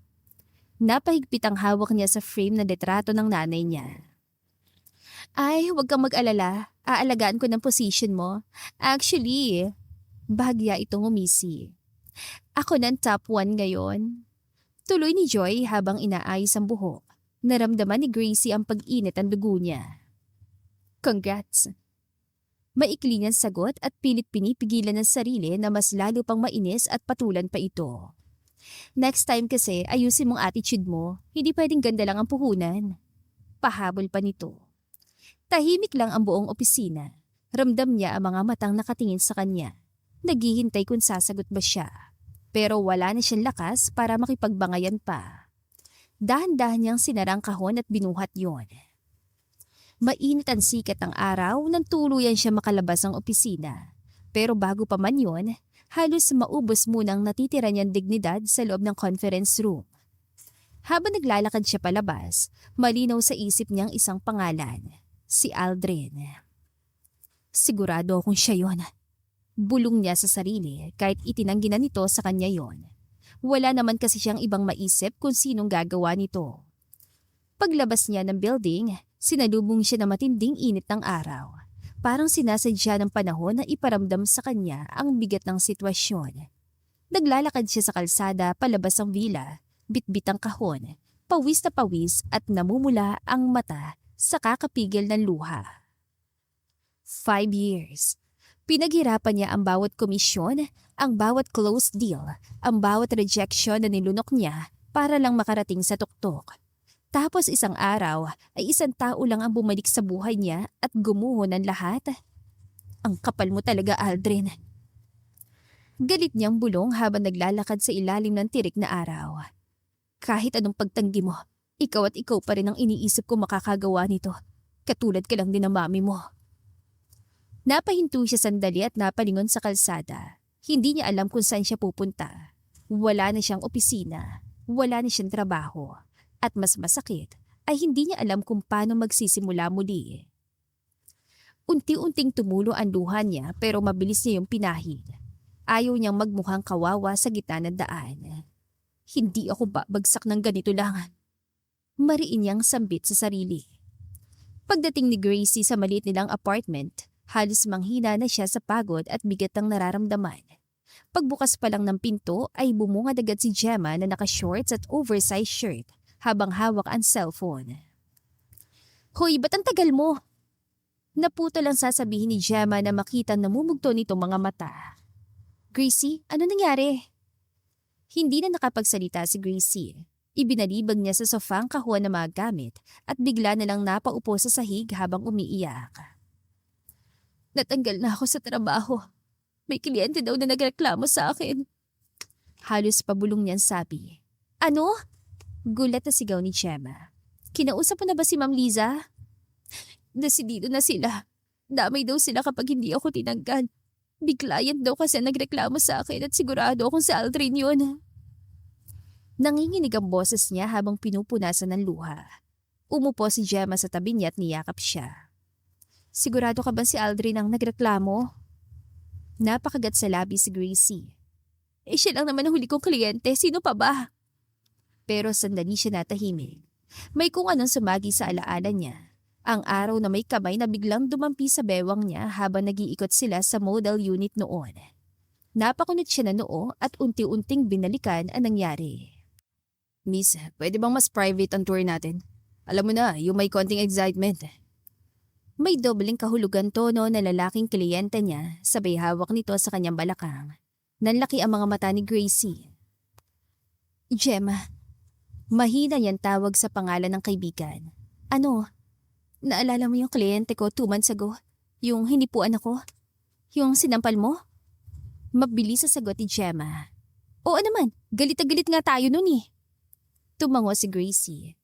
Napahigpit ang hawak niya sa frame na litrato ng nanay niya. Ay, huwag kang mag-alala. Aalagaan ko ng position mo. Actually, bahagya itong umisi. Ako ng top 1 ngayon. Tuloy ni Joy habang inaayos ang buhok. Naramdaman ni Gracie ang pag-init ang dugo niya. Congrats. Maikli niyang sagot at pilit pinipigilan ng sarili na mas lalo pang mainis at patulan pa ito. Next time kasi ayusin mong attitude mo, hindi pwedeng ganda lang ang puhunan. Pahabol pa nito. Tahimik lang ang buong opisina. Ramdam niya ang mga matang nakatingin sa kanya. Naghihintay kung sasagot ba siya. Pero wala na siyang lakas para makipagbangayan pa. Dahan-dahan niyang sinarang kahon at binuhat yon. Mainit ang sikat ng araw nang tuluyan siya makalabas ng opisina. Pero bago pa man yon, halos maubos munang natitira niyang dignidad sa loob ng conference room. Habang naglalakad siya palabas, malinaw sa isip niyang isang pangalan, si Aldrin. Sigurado akong siya yon. Bulong niya sa sarili kahit itinanggi na nito sa kanya yon. Wala naman kasi siyang ibang maisip kung sinong gagawa nito. Paglabas niya ng building, sinalubong siya ng matinding init ng araw. Parang sinasadya ng panahon na iparamdam sa kanya ang bigat ng sitwasyon. Naglalakad siya sa kalsada palabas ng villa, bitbit ang kahon, pawis na pawis at namumula ang mata sa kakapigil ng luha. 5 years. Pinaghirapan niya ang bawat komisyon, ang bawat closed deal, ang bawat rejection na nilunok niya para lang makarating sa tuktok. Tapos isang araw ay isang tao lang ang bumalik sa buhay niya at gumuho ng lahat. Ang kapal mo talaga, Aldrin. Galit niyang bulong habang naglalakad sa ilalim ng tirik na araw. Kahit anong pagtanggi mo, ikaw at ikaw pa rin ang iniisip ko makakagawa nito. Katulad ka lang din ng mami mo. Napahinto siya sandali at napalingon sa kalsada. Hindi niya alam kung saan siya pupunta. Wala na siyang opisina, wala na siyang trabaho. At mas masakit ay hindi niya alam kung paano magsisimula muli. Unti-unting tumulo ang luha niya pero mabilis niya yung pinahid. Ayaw niyang magmukhang kawawa sa gitna ng daan. Hindi ako babagsak ng ganito lang. Mariin niyang sambit sa sarili. Pagdating ni Gracie sa maliit nilang apartment, halos manghina na siya sa pagod at bigat ang nararamdaman. Pagbukas pa lang ng pinto ay bumungad agad si Gemma na naka-shorts at oversized shirt habang hawak ang cellphone. Hoy, ba't ang tagal mo? Naputo lang sasabihin ni Gemma na makita namumugto nitong mga mata. Gracie, ano nangyari? Hindi na nakapagsalita si Gracie. Ibinalibag niya sa sofa ang kahon na mga gamit at bigla na lang napaupo sa sahig habang umiiyak. Natanggal na ako sa trabaho. May kliyente daw na nagreklamo sa akin. Halos pabulong niyan sabi. Ano? Gulat na sigaw ni Gemma. Kinausap mo na ba si Ma'am Liza? Desidido na sila. Damay daw sila kapag hindi ako tinanggal. Big client daw kasi nagreklamo sa akin at sigurado akong si Aldrin yun. Nanginginig ang boses niya habang pinupunasan ng luha. Umupo si Gemma sa tabi niya at niyakap siya. Sigurado ka ba si Aldrin ang nagreklamo? Napakagat sa labi si Gracie. Siya lang naman ang huli kong kliyente, sino pa ba? Pero sandali siya natahimik. May kung anong sumagi sa alaala niya. Ang araw na may kamay na biglang dumampi sa bewang niya habang nag-iikot sila sa model unit noon. Napakunot siya na noo at unti-unting binalikan ang nangyari. Miss, pwede bang mas private ang tour natin? Alam mo na, yung may konting excitement. May dobleng kahulugan tono na lalaking kliyente niya, sabay hawak nito sa kanyang balakang. Nanlaki ang mga mata ni Gracie. Gemma, mahina niyang tawag sa pangalan ng kaibigan. Ano? Naalala mo yung kliyente ko 2 months ago? Yung hinipuan ako? Yung sinampal mo? Mabilis sa sagot ni Gemma. Oo naman, galit na galit nga tayo nun eh. Tumango si Gracie.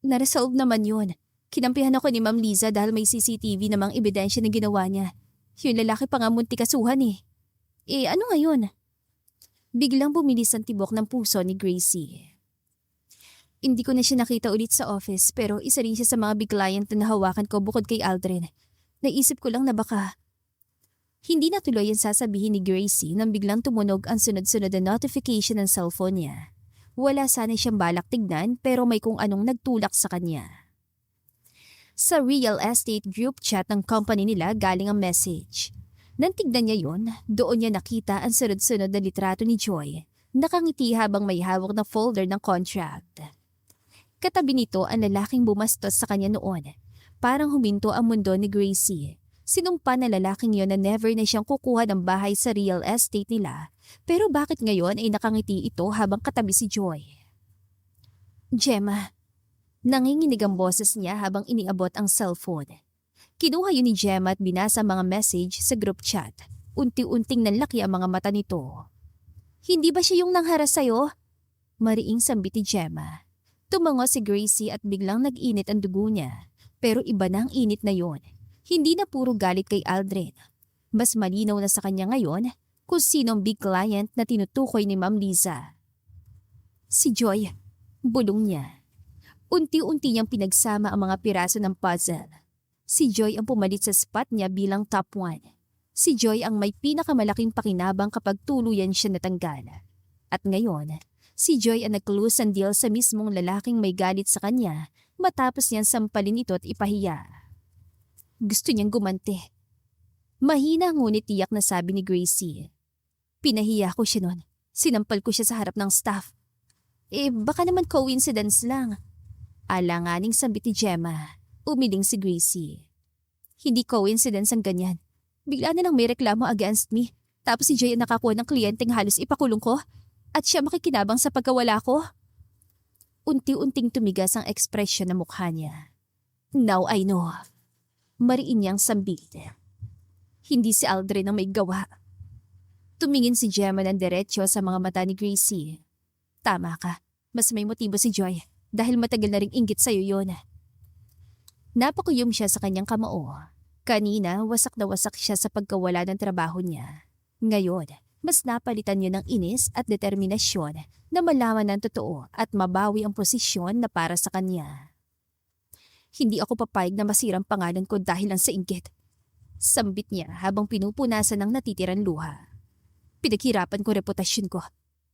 Naresolve naman yun. Kinampihan ako ni Ma'am Liza dahil may CCTV namang ebidensya na ginawa niya. Yung lalaki pa nga munti kasuhan eh. Ano ngayon? Biglang bumilis ang tibok ng puso ni Gracie. Hindi ko na siya nakita ulit sa office pero isa rin siya sa mga big client na nahawakan ko bukod kay Aldrin. Naisip ko lang na baka... Hindi natuloy ang sasabihin ni Gracie nang biglang tumunog ang sunod-sunod na notification ng cellphone niya. Wala sana siyang balak tignan pero may kung anong nagtulak sa kanya. Sa real estate group chat ng company nila galing ang message. Nang tignan niya yun, doon niya nakita ang sunod-sunod na litrato ni Joy. Nakangiti habang may hawak na folder ng contract. Katabi nito ang lalaking bumastos sa kanya noon. Parang huminto ang mundo ni Gracie. Sinumpa na lalaking yon na never na siyang kukuha ng bahay sa real estate nila. Pero bakit ngayon ay nakangiti ito habang katabi si Joy? Gemma. Nanginginig ang boses niya habang iniabot ang cellphone. Kinuha yun ni Gemma at binasa mga message sa group chat. Unti-unting nanlaki ang mga mata nito. Hindi ba siya yung nangharas sa'yo? Mariing sambit ni Gemma. Tumango si Gracie at biglang nag-init ang dugo niya. Pero iba na ang init na yon. Hindi na puro galit kay Aldrin. Mas malinaw na sa kanya ngayon kung sinong big client na tinutukoy ni Ma'am Liza. Si Joy, bulong niya. Unti-unti niyang pinagsama ang mga piraso ng puzzle. Si Joy ang pumalit sa spot niya bilang top 1. Si Joy ang may pinakamalaking pakinabang kapag tuluyan siya natanggal. At ngayon, si Joy ang nag-close ang deal sa mismong lalaking may galit sa kanya matapos niyang sampalin ito at ipahiya. Gusto niyang gumanti. Mahina ngunit tiyak na sabi ni Gracie. Pinahiya ko siya nun. Sinampal ko siya sa harap ng staff. Baka naman coincidence lang. Alanganing sambit ni Gemma. Umiling si Gracie. Hindi coincidence ang ganyan. Bigla na lang may reklamo against me. Tapos si Joy ang nakakuha ng kliyenteng halos ipakulong ko. At siya makikinabang sa pagkawala ko. Unti-unting tumigas ang ekspresyon ng mukha niya. Now I know. Mariin niyang sambit. Hindi si Aldrin ang may gawa. Tumingin si Gemma ng diretsyo sa mga mata ni Gracie. Tama ka. Mas may motibo si Joy dahil matagal na ring inggit sa'yo yun. Napakuyom siya sa kanyang kamao. Kanina, wasak na wasak siya sa pagkawala ng trabaho niya. Ngayon, mas napalitan niya ng inis at determinasyon na malaman ng totoo at mabawi ang posisyon na para sa kanya. Hindi ako papayag na masirang pangalan ko dahil lang sa inggit. Sambit niya habang pinupunasan ng natitirang luha. Pinaghirapan ko reputasyon ko.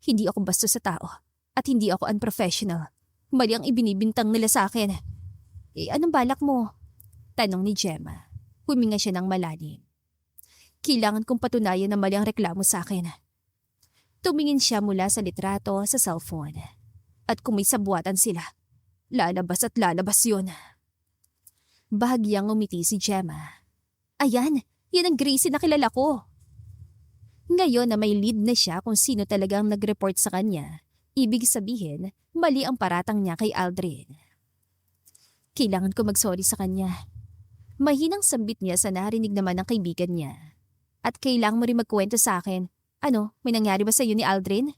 Hindi ako bastos sa tao. At hindi ako unprofessional. Mali ang ibinibintang nila sa akin. Anong balak mo? Tanong ni Gemma. Huminga siya ng malalim. Kailangan kong patunayan na mali ang reklamo sa akin. Tumingin siya mula sa litrato sa cellphone. At kung may sabuatan sila, lalabas at lalabas yun. Bahagyang umiti si Gemma. Ayan, yan ang Gracie na kilala ko. Ngayon na may lead na siya kung sino talagang nag-report sa kanya, ibig sabihin, mali ang paratang niya kay Aldrin. Kailangan ko mag-sorry sa kanya. Mahinang sambit niya sa narinig naman ng kaibigan niya. At kailangan mo rin magkwento sa akin. Ano, may nangyari ba sa iyo ni Aldrin?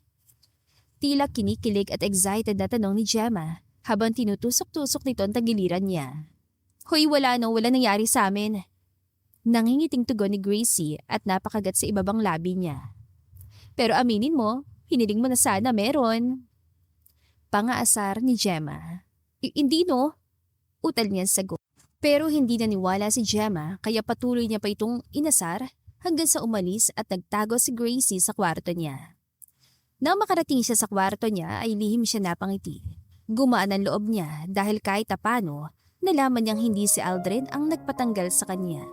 Tila kinikilig at excited na tanong ni Gemma habang tinutusok-tusok nito ang tagiliran niya. Hoy, wala nangyari sa amin. Nangingiting tugon ni Gracie at napakagat sa ibabang labi niya. Pero aminin mo, hiniling mo na sana meron. Pangaasar ni Gemma. Hindi no? Utal niya sagot. Pero hindi naniwala si Gemma kaya patuloy niya pa itong inasar hanggang sa umalis at nagtago si Gracie sa kwarto niya. Nang makarating siya sa kwarto niya ay lihim siya napangiti. Gumaan ang loob niya dahil kahit apano, nalaman niyang hindi si Aldrin ang nagpatanggal sa kanya.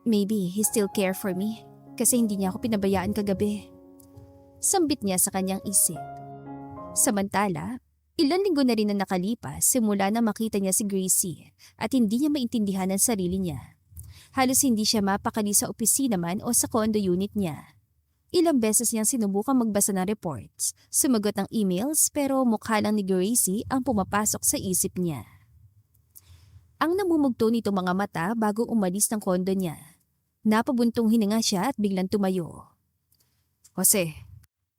Maybe he still care for me kasi hindi niya ako pinabayaan kagabi. Sambit niya sa kanyang isip. Samantala, ilang linggo na rin na nakalipas simula na makita niya si Gracie at hindi niya maintindihan ang sarili niya. Halos hindi siya mapakali sa opisina man o sa condo unit niya. Ilang beses niyang sinubukang magbasa ng reports, sumagot ng emails pero mukha lang ni Gracie ang pumapasok sa isip niya. Ang namumugto nito mga mata bago umalis ng condo niya. Napabuntong hininga siya at biglang tumayo. Jose.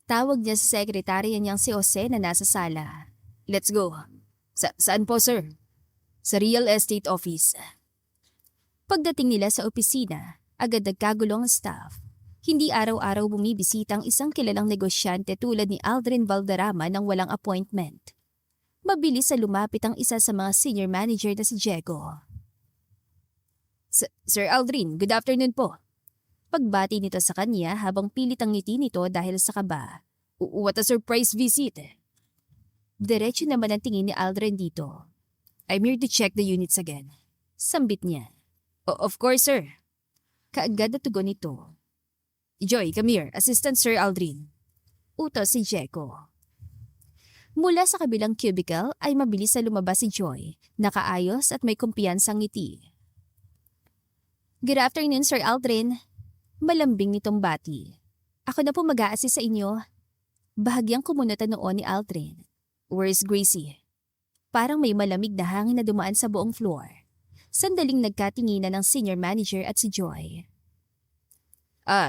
Tawag niya sa sekretarya niyang si Jose na nasa sala. Let's go. Saan po, sir? Sa real estate office. Pagdating nila sa opisina, agad nagkagulong ang staff. Hindi araw-araw bumibisita ang isang kilalang negosyante tulad ni Aldrin Valderrama nang walang appointment. Mabilis sa lumapit ang isa sa mga senior manager na si Diego. Sir Aldrin, good afternoon po. Pagbati nito sa kanya habang pilit ang ngiti nito dahil sa kaba. What a surprise visit. Diretso naman ang tingin ni Aldrin dito. I'm here to check the units again. Sambit niya. Of course, sir. Kaagad na tugon nito. Joy, come here. Assistant Sir Aldrin. Utos si Diego. Mula sa kabilang cubicle ay mabilis na lumabas si Joy, nakaayos at may kumpiyansang ngiti. Good afternoon, Sir Aldrin. Malambing nitong bati. Ako na po mag-a-assist sa inyo. Bahagyang kumunutan noon ni Aldrin. Where's Gracie? Parang may malamig na hangin na dumaan sa buong floor. Sandaling nagkatinginan ng senior manager at si Joy.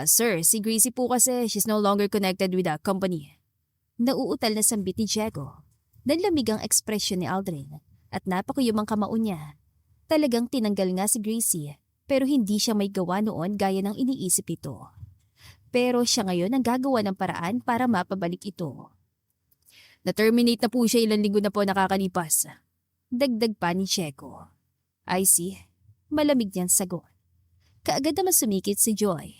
Sir, si Gracie po kasi she's no longer connected with the company. Nauutal na sambit ni Diego. Nanlamig ang ekspresyon ni Aldrin at napakuyom ang kamao niya. Talagang tinanggal nga si Gracie pero hindi siya may gawa noon gaya ng iniisip ito. Pero siya ngayon ang gagawa ng paraan para mapabalik ito. Na-terminate na po siya ilang linggo na po nakakalipas. Dagdag pa ni Diego. I see. Malamig niyang sagot. Kaagad naman sumikit si Joy.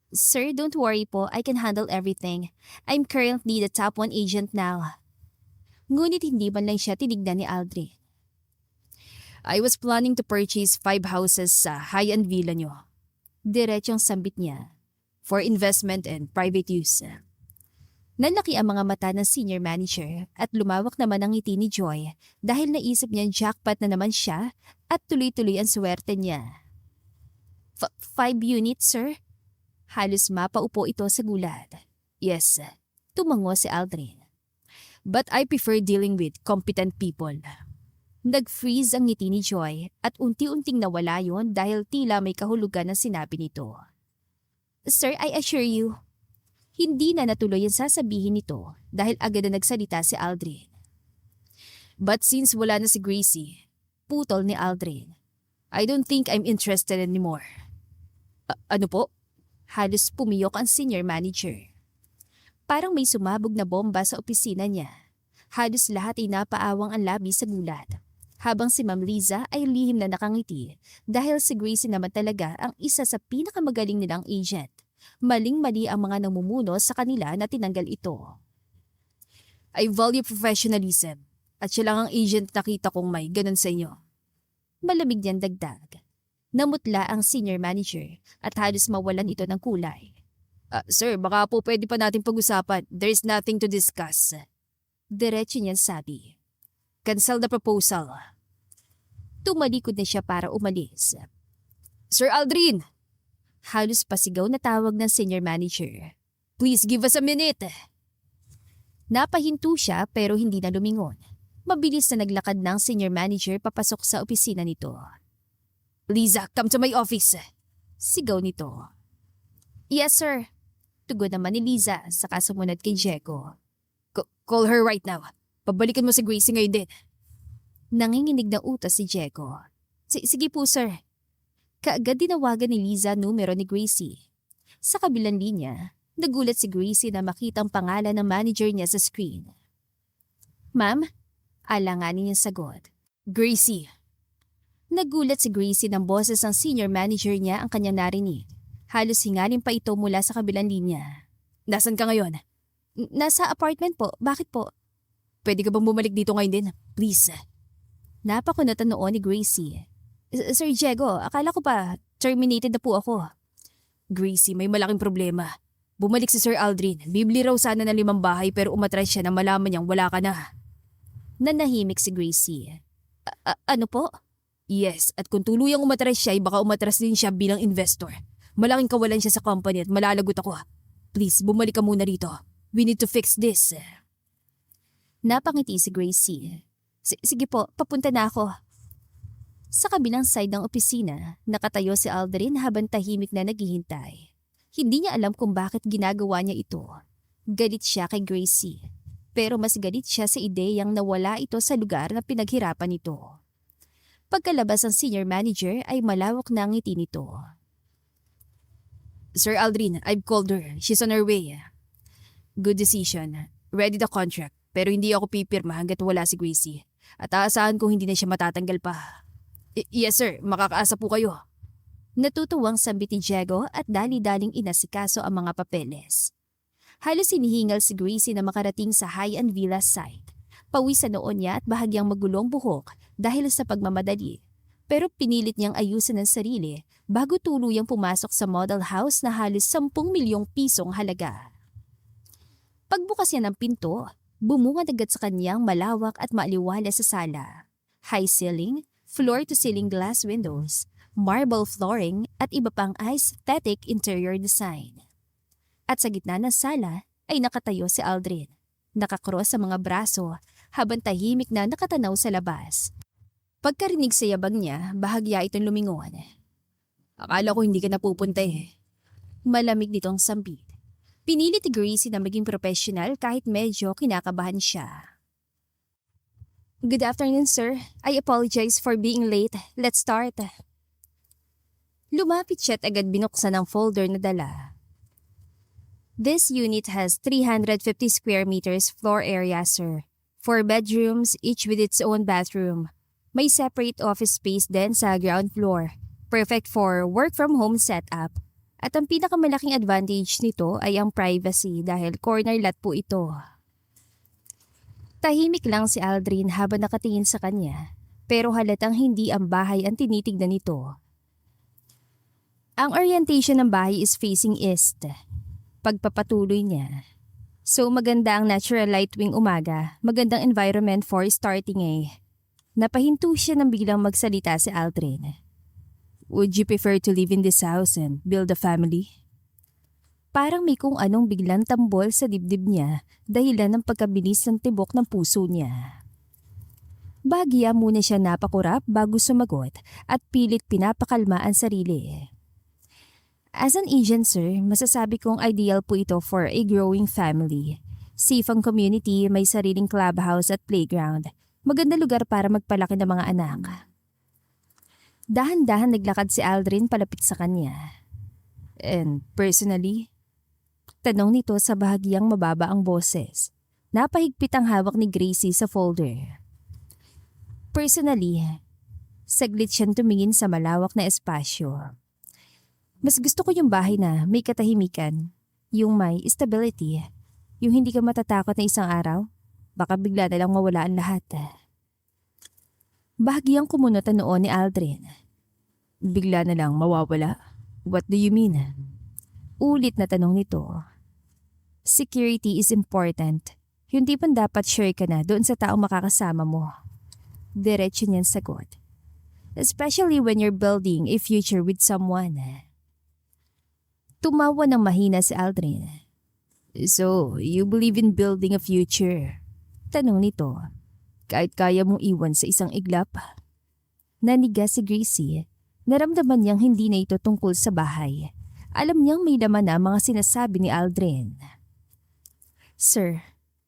Sir, don't worry po. I can handle everything. I'm currently the top 1 agent now. Ngunit hindi man lang siya tinignan ni Aldrin. I was planning to purchase 5 houses sa high-end villa niyo. Diretsong sambit niya. For investment and private use. Nanlaki ang mga mata ng senior manager at lumawak naman ang ngiti ni Joy dahil naisip niya jackpot na naman siya at tuloy-tuloy ang swerte niya. 5 units, sir? Halos mapaupo ito sa gulat. Yes, tumango si Aldrin. But I prefer dealing with competent people. Nag-freeze ang ngiti ni Joy at unti-unting nawala yon dahil tila may kahulugan na sinabi nito. Sir, I assure you, hindi na natuloy ang sasabihin nito dahil agad na nagsalita si Aldrin. But since wala na si Gracie, putol ni Aldrin, I don't think I'm interested anymore. Ano po? Halos pumiyok ang senior manager. Parang may sumabog na bomba sa opisina niya. Halos lahat ay napaawang ang labi sa gulat. Habang si Ma'am Liza ay lihim na nakangiti dahil si Gracie naman talaga ang isa sa pinakamagaling nilang agent. Maling-mali ang mga namumuno sa kanila na tinanggal ito. I value professionalism at siya lang ang agent na kita kong may ganun sa inyo. Malamig niyang dagdag. Namutla ang senior manager at halos mawalan ito ng kulay. Sir, baka po pwede pa natin pag-usapan. There's nothing to discuss. Diretso niyang sabi. Cancel the proposal. Tumalikod na siya para umalis. Sir Aldrin! Halos pasigaw na tawag ng senior manager. Please give us a minute. Napahinto siya pero hindi na lumingon. Mabilis na naglakad ng senior manager papasok sa opisina nito. Liza, come to my office. Sigaw nito. Yes sir. Tugon naman ni Liza saka sumunod kay Jeko. Call her right now. Pabalikan mo si Gracie ngayon din. Nanginginig na utos si Jeko. Sige po sir. Kaagad dinawagan ni Liza numero ni Gracie. Sa kabilang linya, nagulat si Gracie na makita ang pangalan ng manager niya sa screen. Ma'am? Alanganin niyang sagot. Gracie. Nagulat si Gracie ng boses ng senior manager niya ang kanyang narinig. Halos hingalin pa ito mula sa kabilang linya. Nasaan ka ngayon? Nasa apartment po. Bakit po? Pwede ka bang bumalik dito ngayon din? Please. Napakunot ang noon ni Gracie. Sir Diego, akala ko pa terminated na po ako. Gracie, may malaking problema. Bumalik si Sir Aldrin. Bibili raw sana ng 5 bahay pero umatras siya na malaman niyang wala ka na. Nanahimik si Gracie. Ano po? Yes, at kung tuluyang umatras siya, baka umatras din siya bilang investor. Malaking kawalan siya sa company at malalagot ako. Please, bumalik ka muna rito. We need to fix this. Napangiti si Gracie. Sige po, papunta na ako. Sa kabilang side ng opisina, nakatayo si Aldrin habang tahimik na naghihintay. Hindi niya alam kung bakit ginagawa niya ito. Galit siya kay Gracie. Pero mas galit siya sa ideyang nawala ito sa lugar na pinaghirapan nito. Pagkalabas ng senior manager ay malawak na ang ngiti nito. Sir Aldrin, I've called her. She's on her way. Good decision. Ready the contract. Pero hindi ako pipirma hanggat wala si Gracie. At aasahan kong hindi na siya matatanggal pa. Yes sir, makakaasa po kayo. Natutuwang sambit ni Diego at dali-daling inasikaso ang mga papeles. Halos hinihingal si Gracie na makarating sa high-end villa site. Pawis sa noon niya at bahagyang magulong buhok dahil sa pagmamadali. Pero pinilit niyang ayusin ang sarili bago tuluyang pumasok sa model house na halos 10 milyong pisong halaga. Pagbukas niya ng pinto, bumungad agad sa kanyang malawak at maaliwala sa sala. High ceiling, floor-to-ceiling glass windows, marble flooring at iba pang aesthetic interior design. At sa gitna ng sala ay nakatayo si Aldrin, nakakross sa mga braso habang tahimik na nakatanaw sa labas. Pagkarinig sa yabang niya, bahagya itong lumingon. Akala ko hindi ka napupunta eh. Malamig nitong sambit. Pinilit ni Gracie na maging professional kahit medyo kinakabahan siya. Good afternoon, sir. I apologize for being late. Let's start. Lumapit siya at agad binuksan ang folder na dala. This unit has 350 square meters floor area, sir. 4 bedrooms, each with its own bathroom. May separate office space din sa ground floor. Perfect for work-from-home setup. At ang pinakamalaking advantage nito ay ang privacy dahil corner lot po ito. Tahimik lang si Aldrin habang nakatingin sa kanya, pero halatang hindi ang bahay ang tinitignan nito. Ang orientation ng bahay is facing east. Pagpapatuloy niya. So maganda ang natural light tuwing umaga, magandang environment for starting eh. Napahinto siya nang biglang magsalita si Aldrin. Would you prefer to live in this house and build a family? Parang may kung anong biglang tambol sa dibdib niya dahilan ng pagkabilis ng tibok ng puso niya. Bahagya muna siya napakurap bago sumagot at pilit pinapakalma ang sarili. As an agent, sir, masasabi kong ideal po ito for a growing family. Safe ang community, may sariling clubhouse at playground. Maganda lugar para magpalaki ng mga anak. Dahan-dahan naglakad si Aldrin palapit sa kanya. And personally? Tanong nito sa bahagyang mababa ang boses. Napahigpit ang hawak ni Gracie sa folder. Personally, saglit siyang tumingin sa malawak na espasyo. Mas gusto ko yung bahay na may katahimikan, yung may stability, yung hindi ka matatakot na isang araw, Baka bigla na lang mawala ang lahat. Bahagyang kumunot ang noo ni Aldrin. Bigla na lang mawawala? What do you mean? Ulit na tanong nito. Security is important. Yung tipong dapat sure ka na doon sa taong makakasama mo. Diretso niyan sagot. Especially when you're building a future with someone. Tumawa ng mahina si Aldrin. So, you believe in building a future? Tanong nito. Kahit kaya mong iwan sa isang iglap? Naniga si Gracie. Naramdaman niyang hindi na ito tungkol sa bahay. Alam niyang may laman na mga sinasabi ni Aldrin. Sir,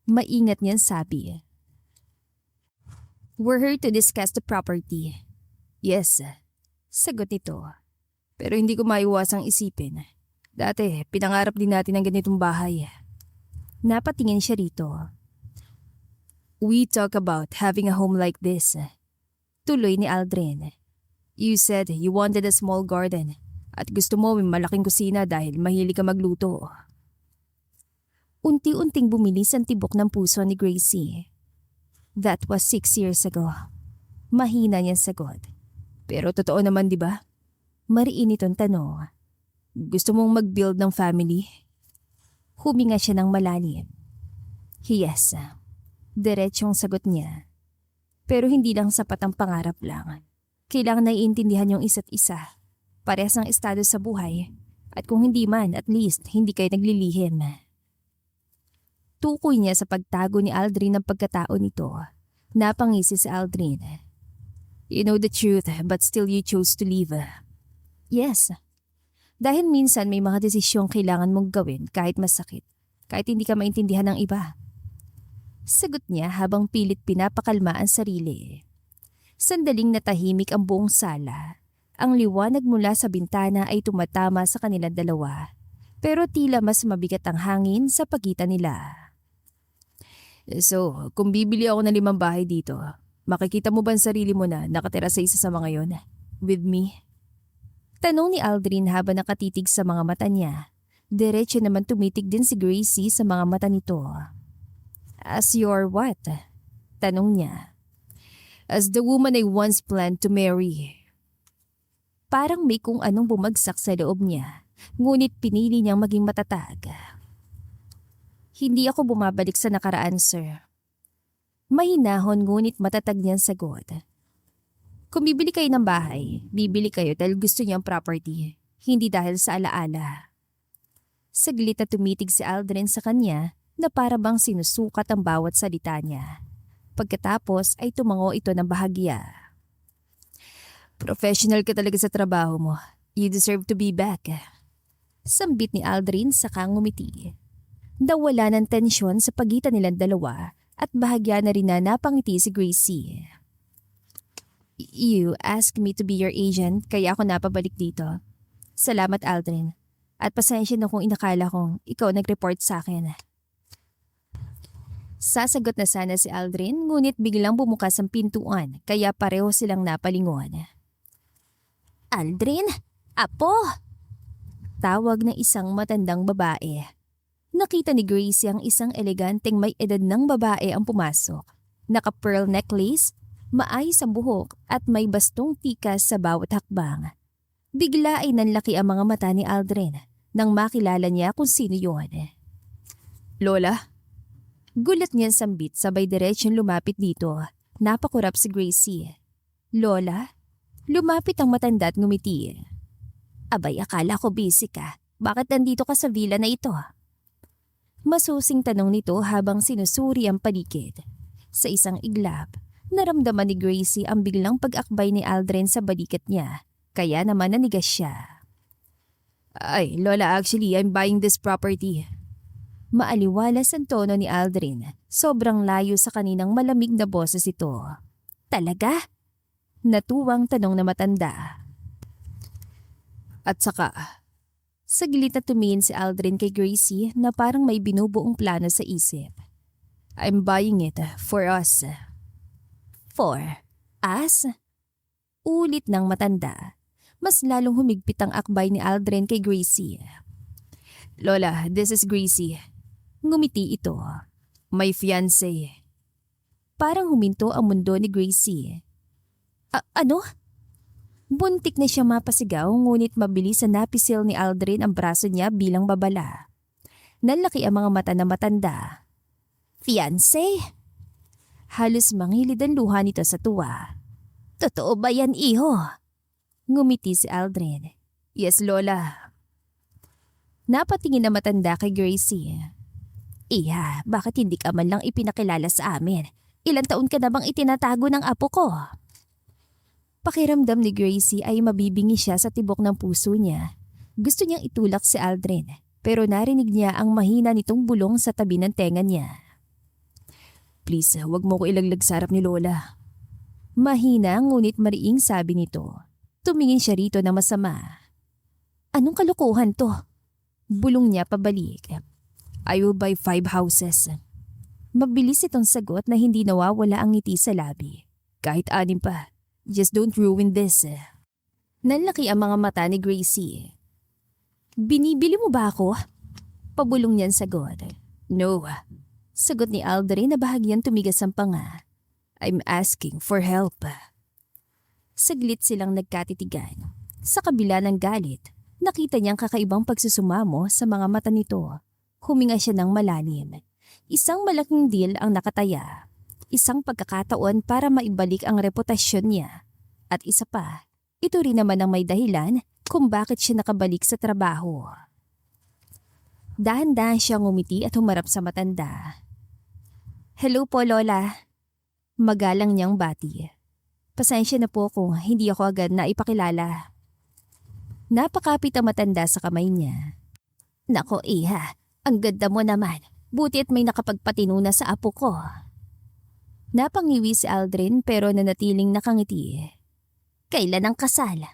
maingat niyan sabi. We're here to discuss the property. Yes, sagot nito. Pero hindi ko maiwasang isipin. Dati, pinangarap din natin ang ganitong bahay. Napatingin siya rito. We talk about having a home like this. Tuloy ni Aldrin. You said you wanted a small garden at gusto mo may malaking kusina dahil mahilig ka magluto. Unti-unting bumilis ang tibok ng puso ni Gracie. That was 6 years ago. Mahina niyang sagot. Pero totoo naman, di ba? Mariin itong tanong. Gusto mong mag-build ng family? Huminga siya ng malalim. Yes. Diretsong sagot niya. Pero hindi lang sapat ang pangarap lang. Kailangan naiintindihan yung isa't isa. Parehas ang estado sa buhay. At kung hindi man, at least hindi kayo naglilihim. Tukoy niya sa pagtago ni Aldrin ng pagkatao nito. Napangisi si Aldrin. You know the truth but still you chose to leave. Yes. Dahil minsan may mga desisyong kailangan mong gawin kahit masakit. Kahit hindi ka maintindihan ng iba. Sagot niya habang pilit pinapakalma ang sarili. Sandaling natahimik ang buong sala. Ang liwanag mula sa bintana ay tumatama sa kanilang dalawa. Pero tila mas mabigat ang hangin sa pagitan nila. So, kung bibili ako ng 5 bahay dito, makikita mo ba ang sarili mo na nakatira sa isa sa mga yon? With me? Tanong ni Aldrin habang nakatitig sa mga mata niya. Diretso naman tumitig din si Gracie sa mga mata nito. As your what? Tanong niya. As the woman I once planned to marry. Parang may kung anong bumagsak sa loob niya, ngunit pinili niyang maging matatag. Hindi ako bumabalik sa nakaraan, sir. Mahinahon ngunit matatag niyang sagot. Kung bibili kayo ng bahay, bibili kayo dahil gusto niyo ang property, hindi dahil sa alaala. Saglit na tumitig si Aldrin sa kanya na para bang sinusukat ang bawat salita niya. Pagkatapos ay tumango ito ng bahagya. Professional ka talaga sa trabaho mo. You deserve to be back. Sambit ni Aldrin saka ngumiti. Nawala ng tensyon sa pagitan nilang dalawa at bahagya na rin na napangiti si Gracie. You asked me to be your agent kaya ako napabalik dito. Salamat Aldrin. At pasensya na kung inakala kong ikaw nag-report sa akin. Sasagot na sana si Aldrin ngunit biglang bumukas ang pintuan kaya pareho silang napalingon. Aldrin? Apo! Tawag ng isang matandang babae. Nakita ni Gracie ang isang eleganteng may edad ng babae ang pumasok. Naka-pearl necklace, maayos ang buhok at may bastong tikas sa bawat hakbang. Bigla ay nanlaki ang mga mata ni Aldrin nang makilala niya kung sino yun. Lola? Gulat niyan sambit sabay diretsyon lumapit dito. Napakurap si Gracie. Lola? Lumapit ang matanda at ngumiti. Abay, akala ko busy ka. Bakit nandito ka sa villa na ito? Masusing tanong nito habang sinusuri ang paligid. Sa isang iglap, naramdaman ni Gracie ang biglang pag-akbay ni Aldrin sa balikat niya. Kaya naman nanigas siya. Ay, Lola, actually, I'm buying this property. Maaliwalas ang tono ni Aldrin. Sobrang layo sa kaninang malamig na boses ito. Talaga? Natuwang tanong na matanda. At saka, saglit na tumingin si Aldrin kay Gracie na parang may binubuong plano sa isip. I'm buying it for us. For us? Ulit ng matanda. Mas lalong humigpit ang akbay ni Aldrin kay Gracie. Lola, this is Gracie. Ngumiti ito. My fiancé. Parang huminto ang mundo ni Gracie. Ano? Buntik na siya mapasigaw ngunit mabilis na napisil ni Aldrin ang braso niya bilang babala. Nalaki ang mga mata na matanda. Fiancé? Halos mangilid ang luha nito sa tuwa. Totoo ba yan, iho? Ngumiti si Aldrin. Yes, Lola. Napatingin na matanda kay Gracie. Iha, bakit hindi ka man lang ipinakilala sa amin? Ilang taon ka na bang itinatago ng apo ko? Pakiramdam ni Gracie ay mabibingi siya sa tibok ng puso niya. Gusto niyang itulak si Aldrin pero narinig niya ang mahina nitong bulong sa tabi ng tenga niya. Please, huwag mo ko ilaglag sa harap ni Lola. Mahina ngunit mariing sabi nito. Tumingin siya rito na masama. Anong kalokohan to? Bulong niya pabalik. I will buy 5 houses. Mabilis itong sagot na hindi nawawala ang ngiti sa labi. Kahit 6 pa. Just don't ruin this. Nanlaki ang mga mata ni Gracie. Binibili mo ba ako? Pabulong niyan sagot. No. Sagot ni Aldrin na bahagyang tumigas ang panga. I'm asking for help. Saglit silang nagkatitigan. Sa kabila ng galit, nakita niyang kakaibang pagsusumamo sa mga mata nito. Huminga siya ng malalim. Isang malaking deal ang nakataya. Isang pagkakataon para maibalik ang reputasyon niya. At isa pa, ito rin naman ang may dahilan kung bakit siya nakabalik sa trabaho. Dahan-dahan siyang ngumiti at humarap sa matanda. Hello po, Lola. Magalang niyang bati. Pasensya na po kung hindi ako agad na ipakilala. Napakapit ang matanda sa kamay niya. Nako, iha, ang ganda mo naman. Buti at may nakapagpatinuna sa apo ko. Napangiwi si Aldrin pero nanatiling nakangiti. Kailan ang kasal?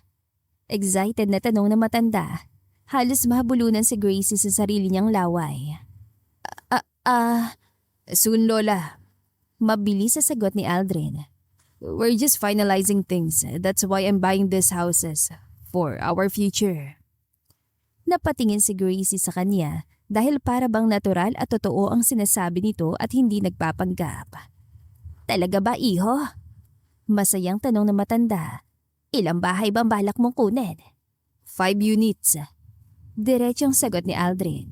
Excited na tanong na matanda. Halos mahabulunan si Gracie sa sarili niyang laway. Soon, Lola. Mabilis sa sagot ni Aldrin. We're just finalizing things. That's why I'm buying these houses. For our future. Napatingin si Gracie sa kanya dahil para bang natural at totoo ang sinasabi nito at hindi nagpapanggap. Talaga ba, iho? Masayang tanong na matanda. Ilang bahay bang balak mong kunin? 5 units. Diretsong sagot ni Aldrin.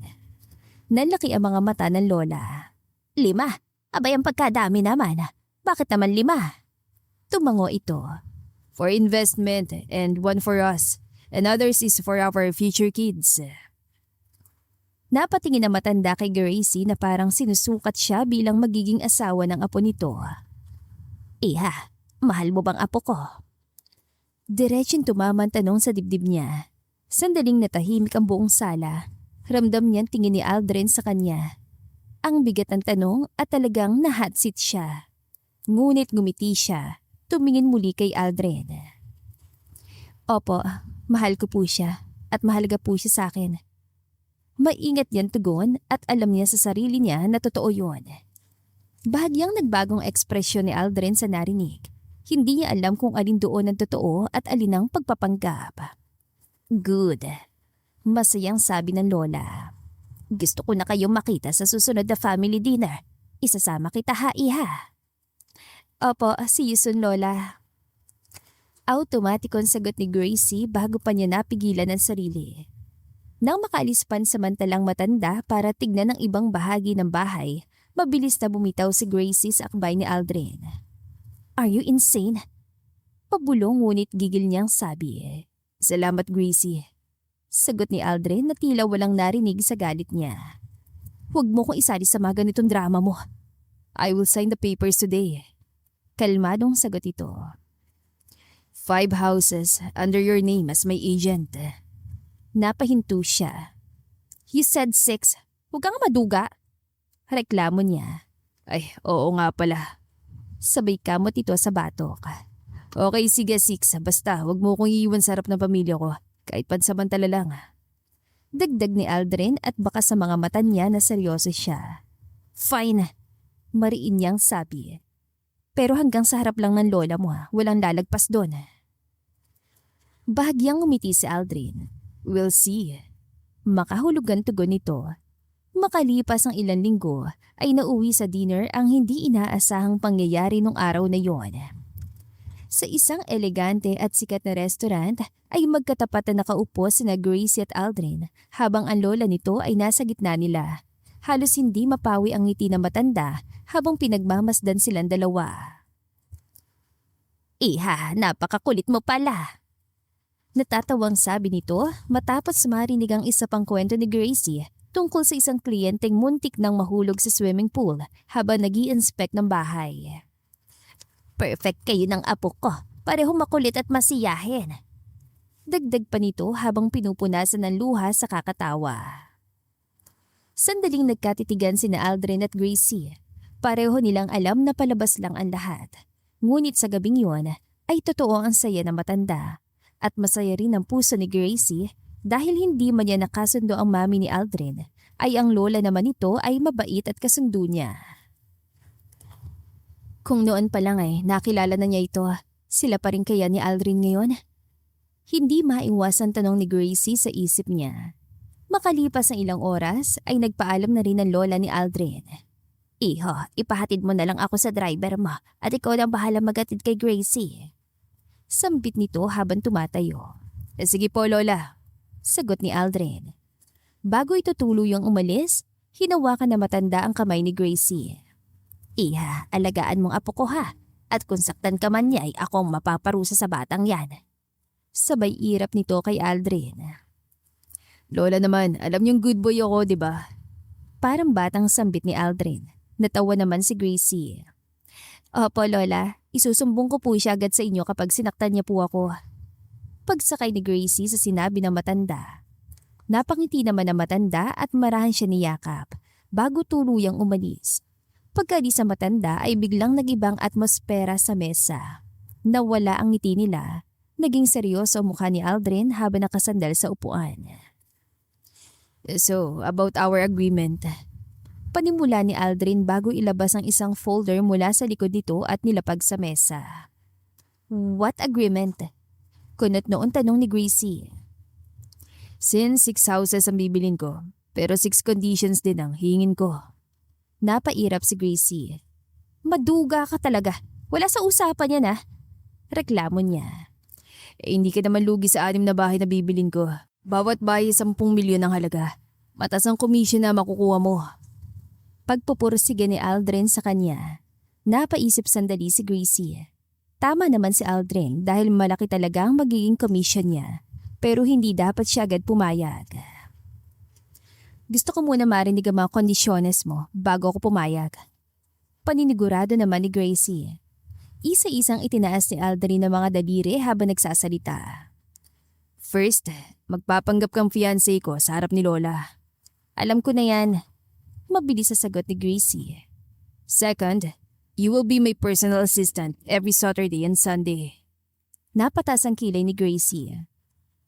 Nanlaki ang mga mata ng Lola. 5? Abay ang pagkadami naman. Bakit naman 5? Tumango ito. For investment and 1 for us. And others is for our future kids. Napatingin na matanda kay Gracie na parang sinusukat siya bilang magiging asawa ng apo nito. Iha, mahal mo bang apo ko? Diretsyon tumama ang tanong sa dibdib niya. Sandaling natahimik ang buong sala. Ramdam niyang tingin ni Aldrin sa kanya. Ang bigat ng tanong at talagang nahatsit siya. Ngunit ngumiti siya. Tumingin muli kay Aldrin. Opo, mahal ko po siya at mahalaga po siya sa akin. Maingat yan tugon at alam niya sa sarili niya na totoo yun. Bahagyang nagbagong ekspresyon ni Aldrin sa narinig. Hindi niya alam kung alin doon ang totoo at alin ang pagpapanggap. Good. Masayang sabi ng Lola. Gusto ko na kayong makita sa susunod na family dinner. Isasama kita ha, iha. Opo, see you soon, Lola. Automatikong sagot ni Gracie bago pa niya napigilan ang sarili. Nang makaalis pansamantalang matanda para tignan ang ibang bahagi ng bahay, mabilis na bumitaw si Gracie sa akbay ni Aldrin. Are you insane? Pabulong ngunit gigil niyang sabi. Salamat, Gracie. Sagot ni Aldrin na tila walang narinig sa galit niya. Huwag mo kong isali sa mga ganitong drama mo. I will sign the papers today. Kalmadong sagot ito. 5 houses under your name as my agent. Napahinto siya. You said 6. Huwag kang maduga. Reklamo niya. Ay, oo nga pala. Sabay kamot ito sa batok. Okay, sige 6. Basta huwag mo kong iiwan sa harap ng pamilya ko. Kahit pansamantala lang. Dagdag ni Aldrin at baka sa mga mata niya na seryoso siya. Fine. Mariin niyang sabi. Pero hanggang sa harap lang ng lola mo ha. Walang lalagpas doon. Bahagyang umiti si Aldrin. We'll see. Makahulugan tugon nito. Makalipas ang ilang linggo ay nauwi sa dinner ang hindi inaasahang pangyayari nung araw na yon. Sa isang elegante at sikat na restaurant ay magkatapat na nakaupo sina Gracie at Aldrin habang ang lola nito ay nasa gitna nila. Halos hindi mapawi ang ngiti na matanda habang pinagmamasdan silang dalawa. Iha, napakakulit mo pala. Natatawang sabi nito matapos marinig ang isa pang kwento ni Gracie tungkol sa isang kliyenteng muntik nang mahulog sa swimming pool habang nag-i-inspect ng bahay. Perfect kayo ng apo ko, parehong makulit at masiyahin. Dagdag pa nito habang pinupunasan ng luha sa kakatawa. Sandaling nagkatitigan sina Aldrin at Gracie. Pareho nilang alam na palabas lang ang lahat. Ngunit sa gabing yon ay totoo ang saya na matanda. At masaya rin ang puso ni Gracie dahil hindi man niya nakasundo ang mami ni Aldrin, ay ang lola naman nito ay mabait at kasundo niya. Kung noon pa lang ay nakilala na niya ito, sila pa rin kaya ni Aldrin ngayon? Hindi maiwasan tanong ni Gracie sa isip niya. Makalipas ang ilang oras ay nagpaalam na rin ang lola ni Aldrin. Iho, ipahatid mo na lang ako sa driver mo at ikaw ang bahala maghatid kay Gracie. Sambit nito habang tumatayo. Sige po, lola. Sagot ni Aldrin. Bago ito tuluyang umalis, hinawakan na matanda ang kamay ni Gracie. Iha, alagaan mong apo ko ha. At kung saktan ka man niya ay akong mapaparusa sa batang yan. Sabay irap nito kay Aldrin. Lola naman, alam niyong good boy ako, di ba? Parang batang sambit ni Aldrin. Natawa naman si Gracie. Opo, lola. Isusumbong ko po siya agad sa inyo kapag sinaktan niya po ako. Pagsakay ni Gracie sa sinabi ng matanda. Napangiti naman ang matanda at marahan siya niyakap bago tuluyang umalis. Pagkadi sa matanda ay biglang nag-ibang atmosfera sa mesa. Nawala ang ngiti nila. Naging seryoso ang mukha ni Aldrin habang nakasandal sa upuan. So, about our agreement. Panimula ni Aldrin bago ilabas ang isang folder mula sa likod nito at nilapag sa mesa. What agreement? Kunot noon tanong ni Gracie. Since 6 houses ang bibilin ko, pero 6 conditions din ang hingin ko. Napairap si Gracie. Maduga ka talaga. Wala sa usapan yan Reklamo niya. Hindi ka naman lugi sa 6 na bahay na bibilin ko. Bawat bahay 10 milyon ang halaga. Matas ang komisyon na makukuha mo. Pagpupursige ni Aldrin sa kanya, napaisip sandali si Gracie. Tama naman si Aldrin dahil malaki talaga ang magiging commission niya, pero hindi dapat siya agad pumayag. Gusto ko muna marinig ang mga kondisyones mo bago ako pumayag. Paninigurado naman ni Gracie. Isa-isang itinaas ni Aldrin ng mga daliri habang nagsasalita. First, magpapanggap kang fiancé ko sa harap ni Lola. Alam ko na yan. Mabilis sa sagot ni Gracie. Second, you will be my personal assistant every Saturday and Sunday. Napatas ang kilay ni Gracie.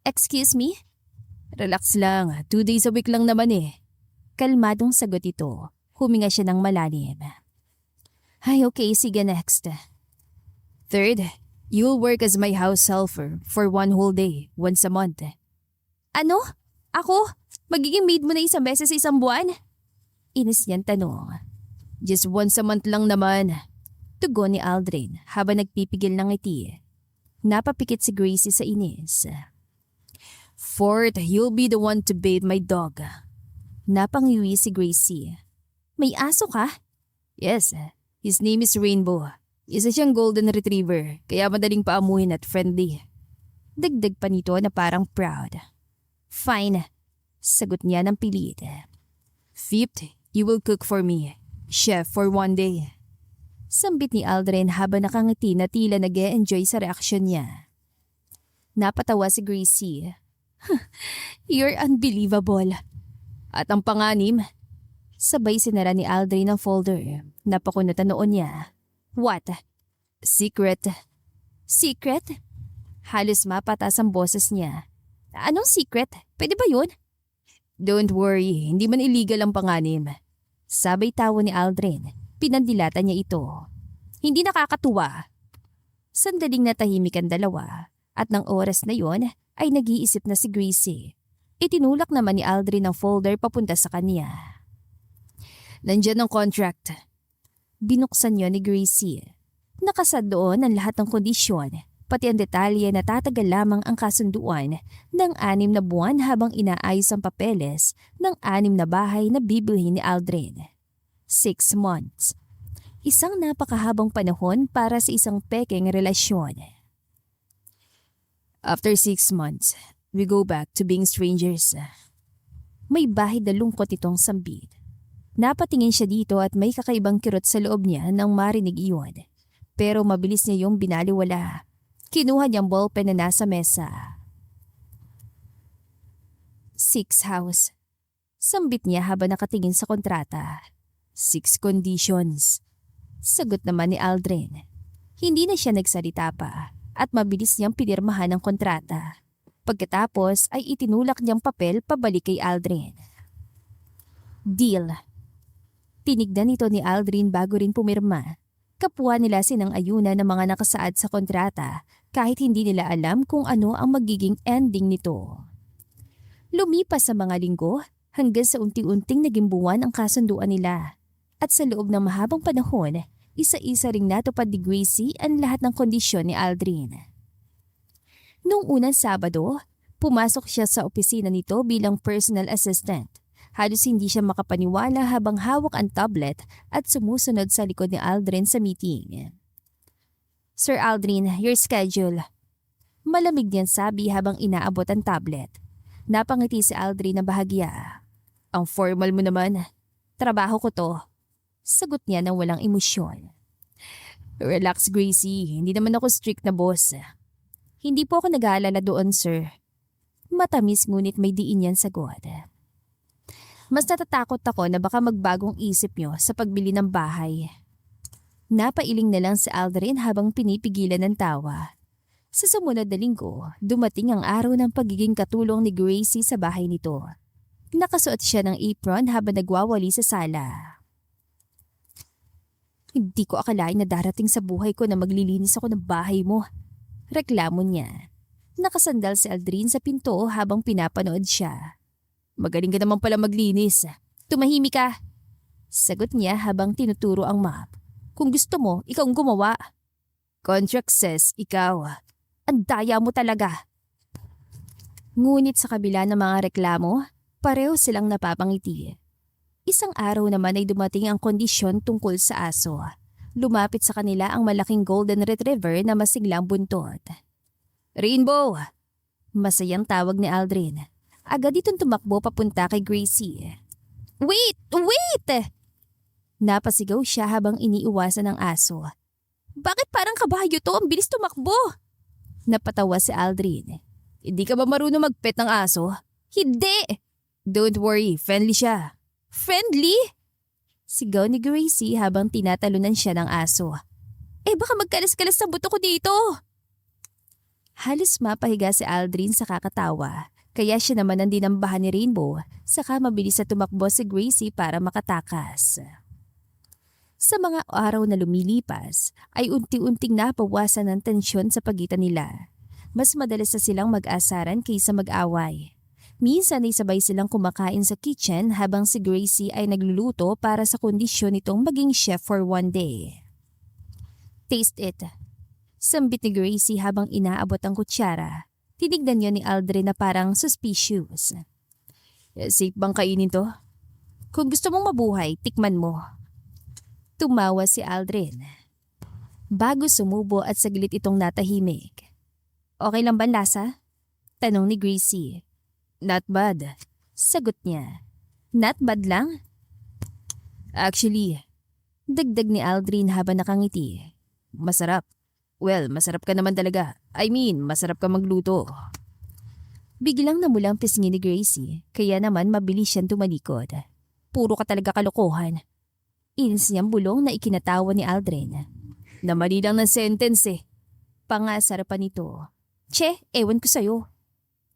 Excuse me? Relax lang, 2 days a week lang naman Kalmadong sagot ito. Huminga siya ng malalim. Ay okay, sige next. Third, you'll work as my house helper for 1 whole day, once a month. Ano? Ako? Magiging maid mo na isang beses sa isang buwan? Inis niyang tanong. Just once a month lang naman. Tugon ni Aldrin habang nagpipigil ng ngiti. Napapikit si Gracie sa inis. Fourth, you'll be the one to bathe my dog. Napangiwi si Gracie. May aso ka? Yes, his name is Rainbow. Isa siyang golden retriever, kaya madaling paamuhin at friendly. Dagdag pa nito na parang proud. Fine, sagot niya ng pilit. Fifth, you will cook for me, chef for 1 day. Sambit ni Aldrin habang nakangiti na tila nag-e-enjoy sa reaksyon niya. Napatawa si Gracie. You're unbelievable. At ang panganim, sabay sinara ni Aldrin ang folder. Napakunatan noon niya. What? Secret. Secret? Halos mapatas ang boses niya. Anong secret? Pwede ba yun? Don't worry, hindi man illegal ang panganim. Sabay tawa ni Aldrin. Pinandilatan niya ito. Hindi nakakatuwa. Sandaling natahimik ang dalawa at ng oras na yon ay nag-iisip na si Gracie. Itinulak naman ni Aldrin ang folder papunta sa kanya. Nandyan ang contract. Binuksan yon ni Gracie. Nakasad doon ang lahat ng kondisyon, pati ang detalye na tatagal lamang ang kasunduan ng 6 na buwan habang inaayos ang papeles ng 6 na bahay na bibilhin ni Aldrin. 6 months. Isang napakahabang panahon para sa isang pekeng relasyon. After 6 months, we go back to being strangers. May bahid na lungkot itong sambit. Napatingin siya dito at may kakaibang kirot sa loob niya nang marinig iyon. Pero mabilis niya yung binaliwala. Kinuha niyang ballpen na nasa mesa. 6 house. Sambit niya habang nakatingin sa kontrata. 6 conditions. Sagot naman ni Aldrin. Hindi na siya nagsalita pa at mabilis niyang pinirmahan ang kontrata. Pagkatapos ay itinulak niyang papel pabalik kay Aldrin. Deal. Tinignan ito ni Aldrin bago rin pumirma. Kapwa nila sinang-ayunan ng mga nakasaad sa kontrata kahit hindi nila alam kung ano ang magiging ending nito. Lumipas sa mga linggo hanggang sa unti-unting naging buwan ang kasunduan nila. At sa loob ng mahabang panahon, isa-isa ring natupad ni Gracie ang lahat ng kondisyon ni Aldrin. Noong unang Sabado, pumasok siya sa opisina nito bilang personal assistant. Halos hindi siya makapaniwala habang hawak ang tablet at sumusunod sa likod ni Aldrin sa meeting. Sir Aldrin, your schedule. Malamig niyang sabi habang inaabot ang tablet. Napangiti si Aldrin na bahagya. Ang formal mo naman. Trabaho ko to. Sagot niya nang walang emosyon. Relax, Gracie. Hindi naman ako strict na boss. Hindi po ako nag-aalala doon, sir. Matamis ngunit may diin yan sagot. Mas natatakot ako na baka magbagong isip nyo sa pagbili ng bahay. Napailing na lang si Aldrin habang pinipigilan ng tawa. Sa sumunod na linggo, dumating ang araw ng pagiging katulong ni Gracie sa bahay nito. Nakasuot siya ng apron habang nagwawali sa sala. Hindi ko akalain na darating sa buhay ko na maglilinis ako ng bahay mo. Reklamo niya. Nakasandal si Aldrin sa pinto habang pinapanood siya. Magaling ka naman pala maglinis. Tumahimik ka. Sagot niya habang tinuturo ang map. Kung gusto mo, ikaw ang gumawa. Contract says, ikaw. Ang daya mo talaga. Ngunit sa kabila ng mga reklamo, pareho silang napapangiti. Isang araw naman ay dumating ang kondisyon tungkol sa aso. Lumapit sa kanila ang malaking golden retriever na masiglang buntot. Rainbow! Masayang tawag ni Aldrin. Agad itong tumakbo papunta kay Gracie. Wait! Wait! Napasigaw siya habang iniiwasan ng aso. Bakit parang kabayo to? Ang bilis tumakbo! Napatawa si Aldrin. Hindi ka ba marunong magpet ng aso? Hindi! Don't worry, friendly siya. Friendly? Sigaw ni Gracie habang tinatalunan siya ng aso. Baka magkalas-kalas sa buto ko dito. Halos mapahiga si Aldrin sa kakatawa. Kaya siya naman ang dinambahan ni Rainbow, saka mabilis na tumakbo si Gracie para makatakas. Sa mga araw na lumilipas, ay unti-unting napawasan ng tensyon sa pagitan nila. Mas madalas na silang mag-asaran kaysa mag-away. Minsan ay sabay silang kumakain sa kitchen habang si Gracie ay nagluluto para sa kondisyon nitong maging chef for one day. Taste it. Sambit ni Gracie habang inaabot ang kutsara. Tinignan niya ni Aldrin na parang suspicious. Safe bang kainin to? Kung gusto mong mabuhay, tikman mo. Tumawa si Aldrin. Bago sumubo at saglit itong natahimik. Okay lang ba ang lasa? Tanong ni Gracie. Not bad. Sagot niya. Not bad lang? Actually, dagdag ni Aldrin habang nakangiti. Masarap. Well, masarap ka naman talaga. I mean, masarap ka magluto. Biglang namulang pisngi ni Gracie, kaya naman mabilis siyang tumalikod. Puro ka talaga kalokohan. Inis niyang bulong na ikinatawa ni Aldrin. Namali lang ng sentence eh. Pangasar pa nito. Che, ewan ko sa'yo.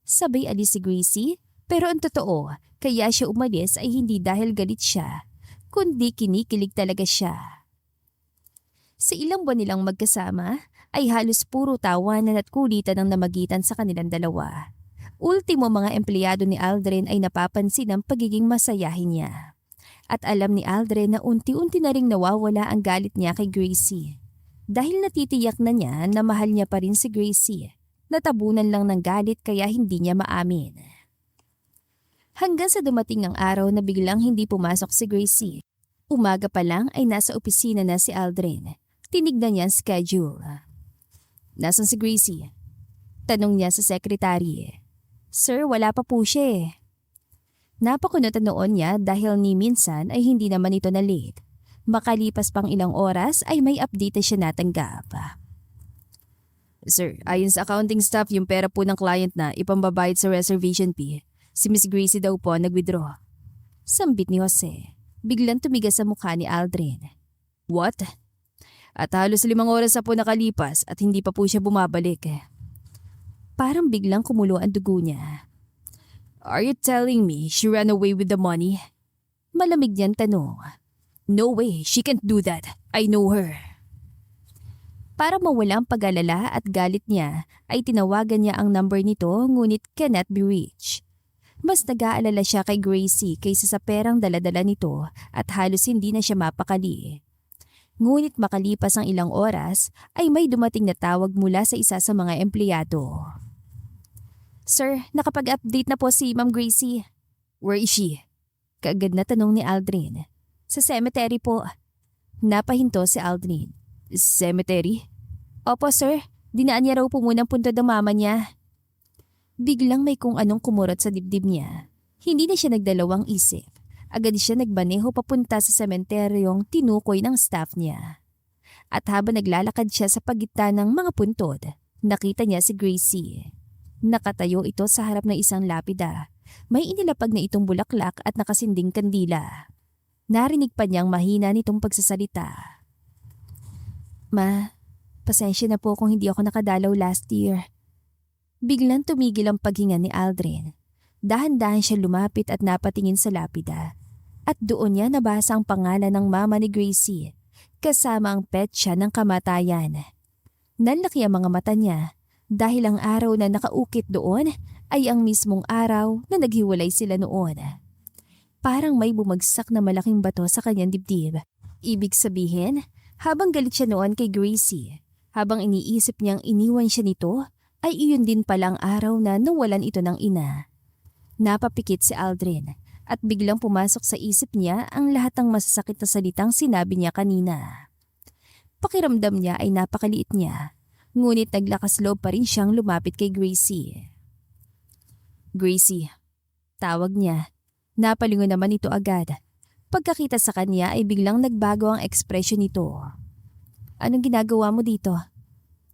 Sabay alis si Gracie, pero ang totoo, kaya siya umalis ay hindi dahil galit siya, kundi kinikilig talaga siya. Sa ilang buwan nilang magkasama, ay halos puro tawanan at kulitan ang namagitan sa kanilang dalawa. Ultimo mga empleyado ni Aldrin ay napapansin ang pagiging masayahin niya. At alam ni Aldrin na unti-unti na ring nawawala ang galit niya kay Gracie. Dahil natitiyak na niya na mahal niya pa rin si Gracie. Natabunan lang ng galit kaya hindi niya maamin. Hanggang sa dumating ang araw na biglang hindi pumasok si Gracie. Umaga pa lang ay nasa opisina na si Aldrin. Tinignan niya ang schedule. Nasaan si Gracie? Tanong niya sa sekretary. Sir, wala pa po siya eh. Napakunot ang noon niya dahil ni minsan ay hindi naman ito na late. Makalipas pang ilang oras ay may update na siya natanggap. Sir, ayon sa accounting staff yung pera po ng client na ipambabayad sa reservation fee. Si Miss Gracie daw po nag-withdraw. Sambit ni Jose. Biglang tumigas sa mukha ni Aldrin. What? At halos 5 oras na po nakalipas at hindi pa po siya bumabalik. Parang biglang kumulo ang dugo niya. Are you telling me she ran away with the money? Malamig niyang tanong. No way, she can't do that. I know her. Para mawala ang pag-alala at galit niya, ay tinawagan niya ang number nito ngunit cannot be reached. Mas nag-aalala siya kay Gracie kaysa sa perang daladala nito at halos hindi na siya mapakali. Ngunit makalipas ang ilang oras ay may dumating na tawag mula sa isa sa mga empleyado. Sir, nakapag-update na po si Ma'am Gracie. Where is she? Kaagad na tanong ni Aldrin. Sa cemetery po. Napahinto si Aldrin. Cemetery? Opo sir, dinaan niya raw po munang punto ng mama niya. Biglang may kung anong kumurot sa dibdib niya. Hindi na siya nagdalawang isip. Agad siya nagbaneho papunta sa sementeryong tinukoy ng staff niya. At habang naglalakad siya sa pagitan ng mga puntod, nakita niya si Gracie. Nakatayo ito sa harap ng isang lapida. May inilapag na itong bulaklak at nakasinding kandila. Narinig pa niyang mahina nitong pagsasalita. Ma, pasensya na po kung hindi ako nakadalaw last year. Biglang tumigil ang paghinga ni Aldrin. Dahan-dahan siya lumapit at napatingin sa lapida. At doon niya nabasa ang pangalan ng mama ni Gracie, kasama ang petsa ng kamatayan. Nanlaki ang mga mata niya dahil ang araw na nakaukit doon ay ang mismong araw na naghiwalay sila noon. Parang may bumagsak na malaking bato sa kanyang dibdib. Ibig sabihin, habang galit siya noon kay Gracie, habang iniisip niyang iniwan siya nito, ay iyon din palang araw na nawalan ito ng ina. Napapikit si Aldrin at biglang pumasok sa isip niya ang lahat ng masasakit na salitang sinabi niya kanina. Pakiramdam niya ay napakaliit niya, ngunit naglakas loob pa rin siyang lumapit kay Gracie. Gracie, tawag niya. Napalingon naman ito agad. Pagkakita sa kanya ay biglang nagbago ang ekspresyon nito. Anong ginagawa mo dito?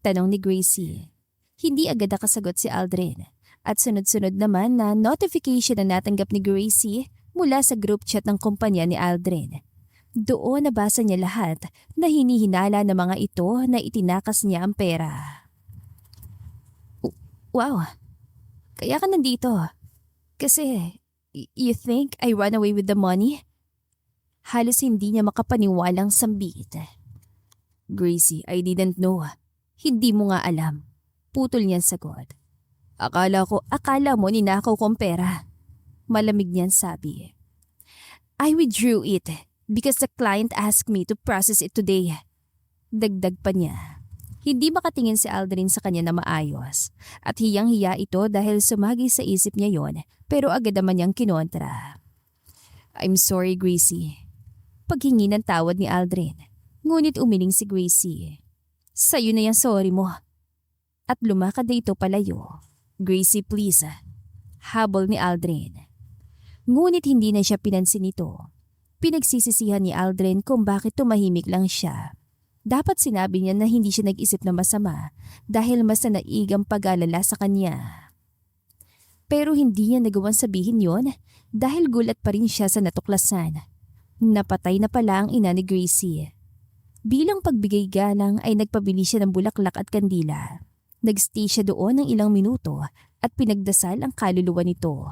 Tanong ni Gracie. Hindi agad nakasagot si Aldrin at sunod-sunod naman na notification na natanggap ni Gracie mula sa group chat ng kumpanya ni Aldrin. Doon nabasa niya lahat na hinihinala ng mga ito na itinakas niya ang pera. Wow, kaya ka nandito. Kasi, you think I ran away with the money? Halos hindi niya makapaniwalang sambit. Gracie, I didn't know. Hindi mo nga alam. Putol niyan sagot. Akala mo ninakaw kong pera. Malamig niyan sabi. I withdrew it because the client asked me to process it today. Dagdag pa niya. Hindi makatingin si Aldrin sa kanya na maayos at hiyang-hiya ito dahil sumagi sa isip niya yon pero agad naman niyang kinontra. I'm sorry, Gracie. Paghingi ng tawad ni Aldrin, ngunit umiling si Gracie. Sa'yo na yung sorry mo. At lumakad na ito palayo. Gracie, please. Habol ni Aldrin. Ngunit hindi na siya pinansin nito. Pinagsisisihan ni Aldrin kung bakit tumahimik lang siya. Dapat sinabi niya na hindi siya nag-isip na masama dahil mas nanaig ang pag-alala sa kanya. Pero hindi niya nagawang sabihin yon dahil gulat pa rin siya sa natuklasan. Napatay na pala ang ina ni Gracie. Bilang pagbigay galang ay nagpabili siya ng bulaklak at kandila. Nagstay siya doon ng ilang minuto at pinagdasal ang kaluluwa nito.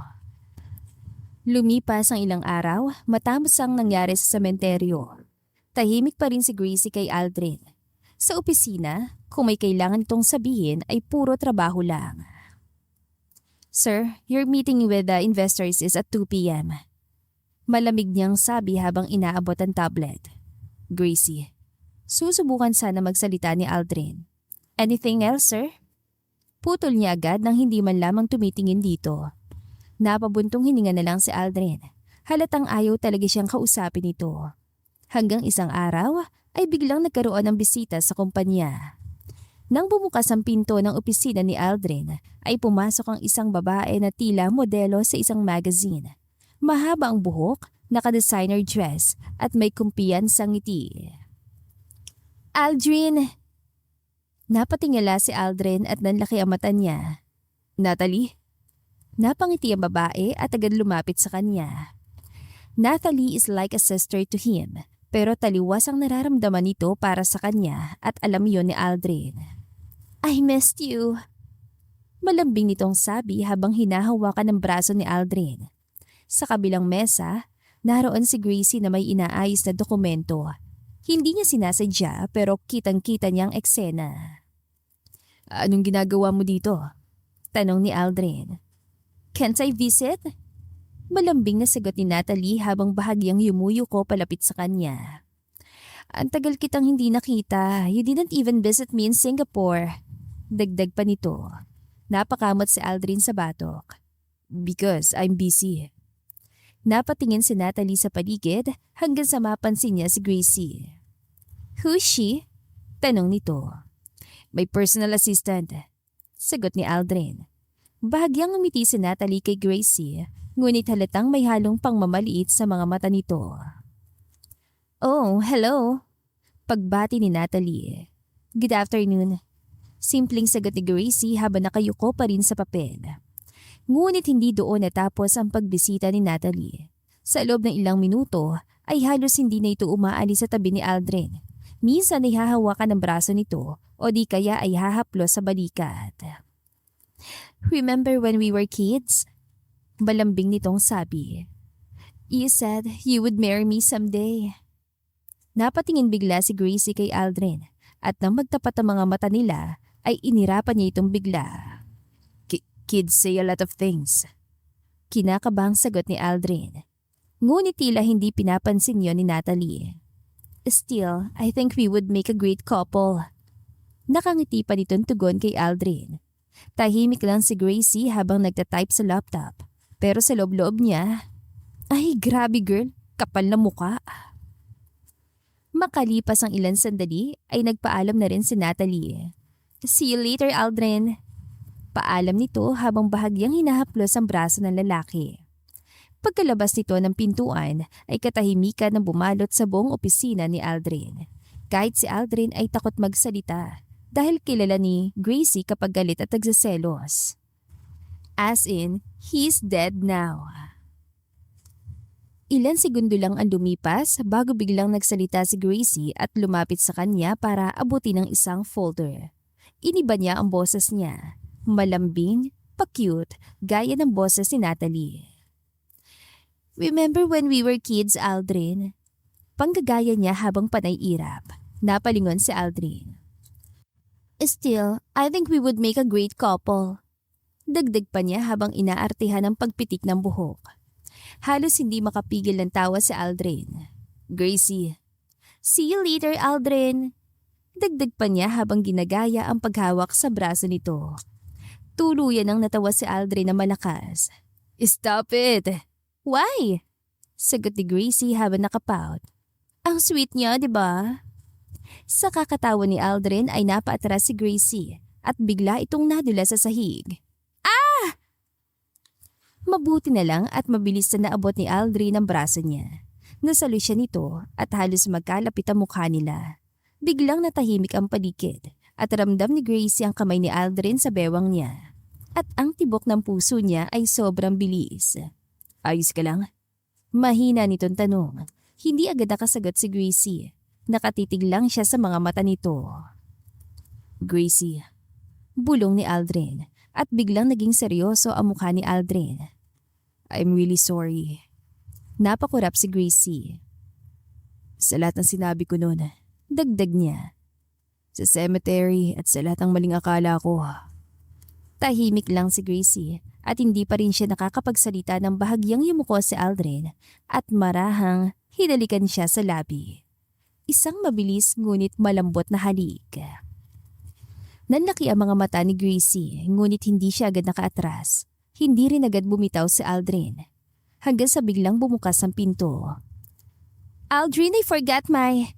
Lumipas ang ilang araw matapos ang nangyari sa sementeryo. Tahimik pa rin si Gracie kay Aldrin. Sa opisina, kung may kailangan itong sabihin ay puro trabaho lang. Sir, your meeting with the investors is at 2 p.m. Malamig niyang sabi habang inaabot ang tablet. Gracie, susubukan sana magsalita ni Aldrin. Anything else, sir? Putol niya agad nang hindi man lamang tumitingin dito. Napabuntong hininga na lang si Aldrin. Halatang ayaw talaga siyang kausapin ito. Hanggang isang araw ay biglang nagkaroon ng bisita sa kumpanya. Nang bumukas ang pinto ng opisina ni Aldrin ay pumasok ang isang babae na tila modelo sa isang magazine. Mahaba ang buhok, naka-designer dress at may kumpiyansang ngiti. Aldrin! Napatingala si Aldrin at nanlaki ang mata niya. Natalie? Napangiti ang babae at agad lumapit sa kanya. Natalie is like a sister to him, pero taliwas ang nararamdaman nito para sa kanya at alam yon ni Aldrin. I missed you. Malambing nitong sabi habang hinahawakan ng braso ni Aldrin. Sa kabilang mesa, naroon si Gracie na may inaayos na dokumento. Hindi niya sinasadya pero kitang-kita niyang eksena. Anong ginagawa mo dito? Tanong ni Aldrin. Can't I visit? Malambing na sagot ni Natalie habang bahagyang yumuyuko palapit sa kanya. Ang tagal kitang hindi nakita. You didn't even visit me in Singapore. Dagdag pa nito. Napakamot si Aldrin sa batok. Because I'm busy. Napatingin si Natalie sa paligid hanggang sa mapansin niya si Gracie. Who's she? Tanong nito. My personal assistant. Sagot ni Aldrin. Bahagyang umiti si Natalie kay Gracie, ngunit halatang may halong pangmamaliit sa mga mata nito. Oh, hello. Pagbati ni Natalie. Good afternoon. Simpleng sagot ni Gracie habang nakayuko pa rin sa papel. Ngunit hindi doon natapos ang pagbisita ni Natalie. Sa loob ng ilang minuto ay halos hindi na ito umaalis sa tabi ni Aldrin. Minsan ay hahawakan ng braso nito o di kaya ay hahaplos sa balikat. Remember when we were kids? Balambing nitong sabi. You said you would marry me someday. Napatingin bigla si Gracie kay Aldrin at nang magtapat ang mga mata nila ay inirapan niya itong bigla. Kids say a lot of things. Kinakabang sagot ni Aldrin. Ngunit tila hindi pinapansin yon ni Natalie. Still, I think we would make a great couple. Nakangiti pa nitong tugon kay Aldrin. Tahimik lang si Gracie habang nagtatype sa laptop. Pero sa loob-loob niya, ay grabe girl, kapal na muka. Makalipas ang ilan sandali ay nagpaalam na rin si Natalie. See you later, Aldrin. Paalam nito habang bahagyang hinahaplos ang braso ng lalaki. Pagkalabas nito ng pintuan ay katahimikan na bumalot sa buong opisina ni Aldrin. Kahit si Aldrin ay takot magsalita dahil kilala ni Gracie kapag galit at nagsiselos. As in, he's dead now. Ilan segundo lang ang lumipas bago biglang nagsalita si Gracie at lumapit sa kanya para abutin ng isang folder. Iniba niya ang boses niya. Malambing, pa-cute, gaya ng boses ni Natalie. Remember when we were kids, Aldrin? Panggagaya niya habang panay-irap. Napalingon si Aldrin. Still, I think we would make a great couple. Dagdag pa niya habang inaartihan ang pagpitik ng buhok. Halos hindi makapigil ng tawa si Aldrin. Gracie. See you later, Aldrin. Dagdag pa niya habang ginagaya ang paghawak sa braso nito. Tuluyan ang natawa si Aldrin na malakas. Stop it! Why? Sagot ni Gracie habang nakapout. Ang sweet niya, di ba? Sa kakatawa ni Aldrin ay napaatras si Gracie at bigla itong nadula sa sahig. Ah! Mabuti na lang at mabilis na naabot ni Aldrin ang braso niya. Nasalo siya nito at halos magkalapit ang mukha nila. Biglang natahimik ang paligid at ramdam ni Gracie ang kamay ni Aldrin sa bewang niya. At ang tibok ng puso niya ay sobrang bilis. Ayos ka lang? Mahina nitong tanong. Hindi agad nakasagot si Gracie. Nakatitig lang siya sa mga mata nito. Gracie, bulong ni Aldrin at biglang naging seryoso ang mukha ni Aldrin. I'm really sorry. Napakurap si Gracie. Sa lahat ng sinabi ko noon, dagdag niya. Sa cemetery at sa lahat ng maling akala ko. Tahimik lang si Gracie at hindi pa rin siya nakakapagsalita ng bahagyang yumuko si Aldrin at marahang hinalikan siya sa labi. Isang mabilis ngunit malambot na halik. Nanlaki ang mga mata ni Gracie ngunit hindi siya agad nakaatras. Hindi rin agad bumitaw si Aldrin. Hanggang sa biglang bumukas ang pinto. Aldrin, I forgot my...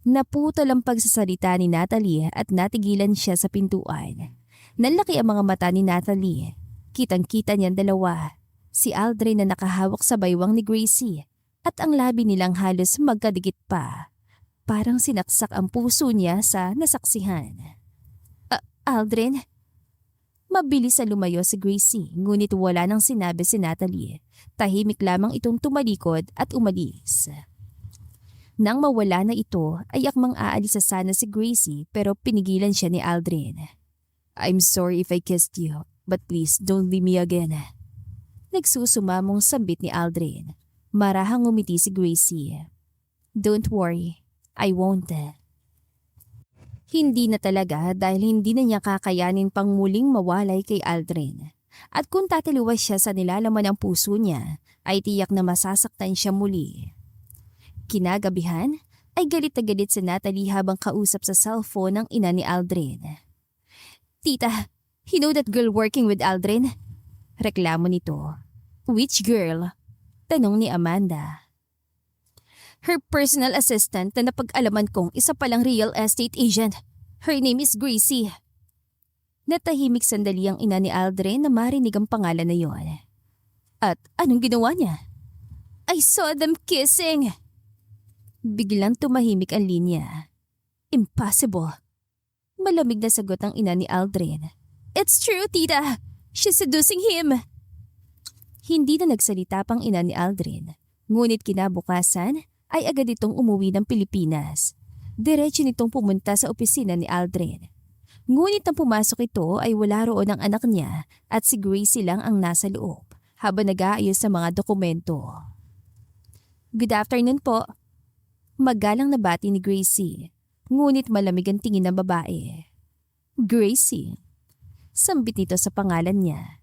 Naputol ang pagsasalita ni Natalie at natigilan siya sa pintuan. Nanlaki ang mga mata ni Natalie. Kitang-kita niyang dalawa. Si Aldrin na nakahawak sa baywang ni Gracie at ang labi nilang halos magkadikit pa. Parang sinaksak ang puso niya sa nasaksihan. Aldrin? Mabilis na lumayo si Gracie ngunit wala nang sinabi si Natalie. Tahimik lamang itong tumalikod at umalis. Nang mawala na ito ay akmang aalis na sana si Gracie pero pinigilan siya ni Aldrin. I'm sorry if I kissed you, but please don't leave me again. Nagsusumamong sambit ni Aldrin. Marahang umiti si Gracie. Don't worry, I won't. Hindi na talaga dahil hindi na niya kakayanin pang muling mawalay kay Aldrin. At kung tataliwas siya sa nilalaman ng puso niya, ay tiyak na masasaktan siya muli. Kinagabihan ay galit na galit si Natalie habang kausap sa cellphone ng ina ni Aldrin. Tita, you know that girl working with Aldrin? Reklamo nito. Which girl? Tanong ni Amanda. Her personal assistant na napag-alaman kong isa palang real estate agent. Her name is Gracie. Natahimik sandali ang ina ni Aldrin na marinig ang pangalan na yon. At anong ginawa niya? I saw them kissing. Biglang tumahimik ang linya. Impossible. Malamig na sagot ang ina ni Aldrin. It's true, tita. She's seducing him. Hindi na nagsalita pang ina ni Aldrin. Ngunit kinabukasan ay agad itong umuwi ng Pilipinas. Diretso nitong pumunta sa opisina ni Aldrin. Ngunit nang pumasok ito ay wala roon ang anak niya at si Gracie lang ang nasa loob habang nag-aayos sa mga dokumento. Good afternoon po. Magalang na bati ni Gracie, ngunit malamig ang tingin ng babae. Gracie. Sambit nito sa pangalan niya.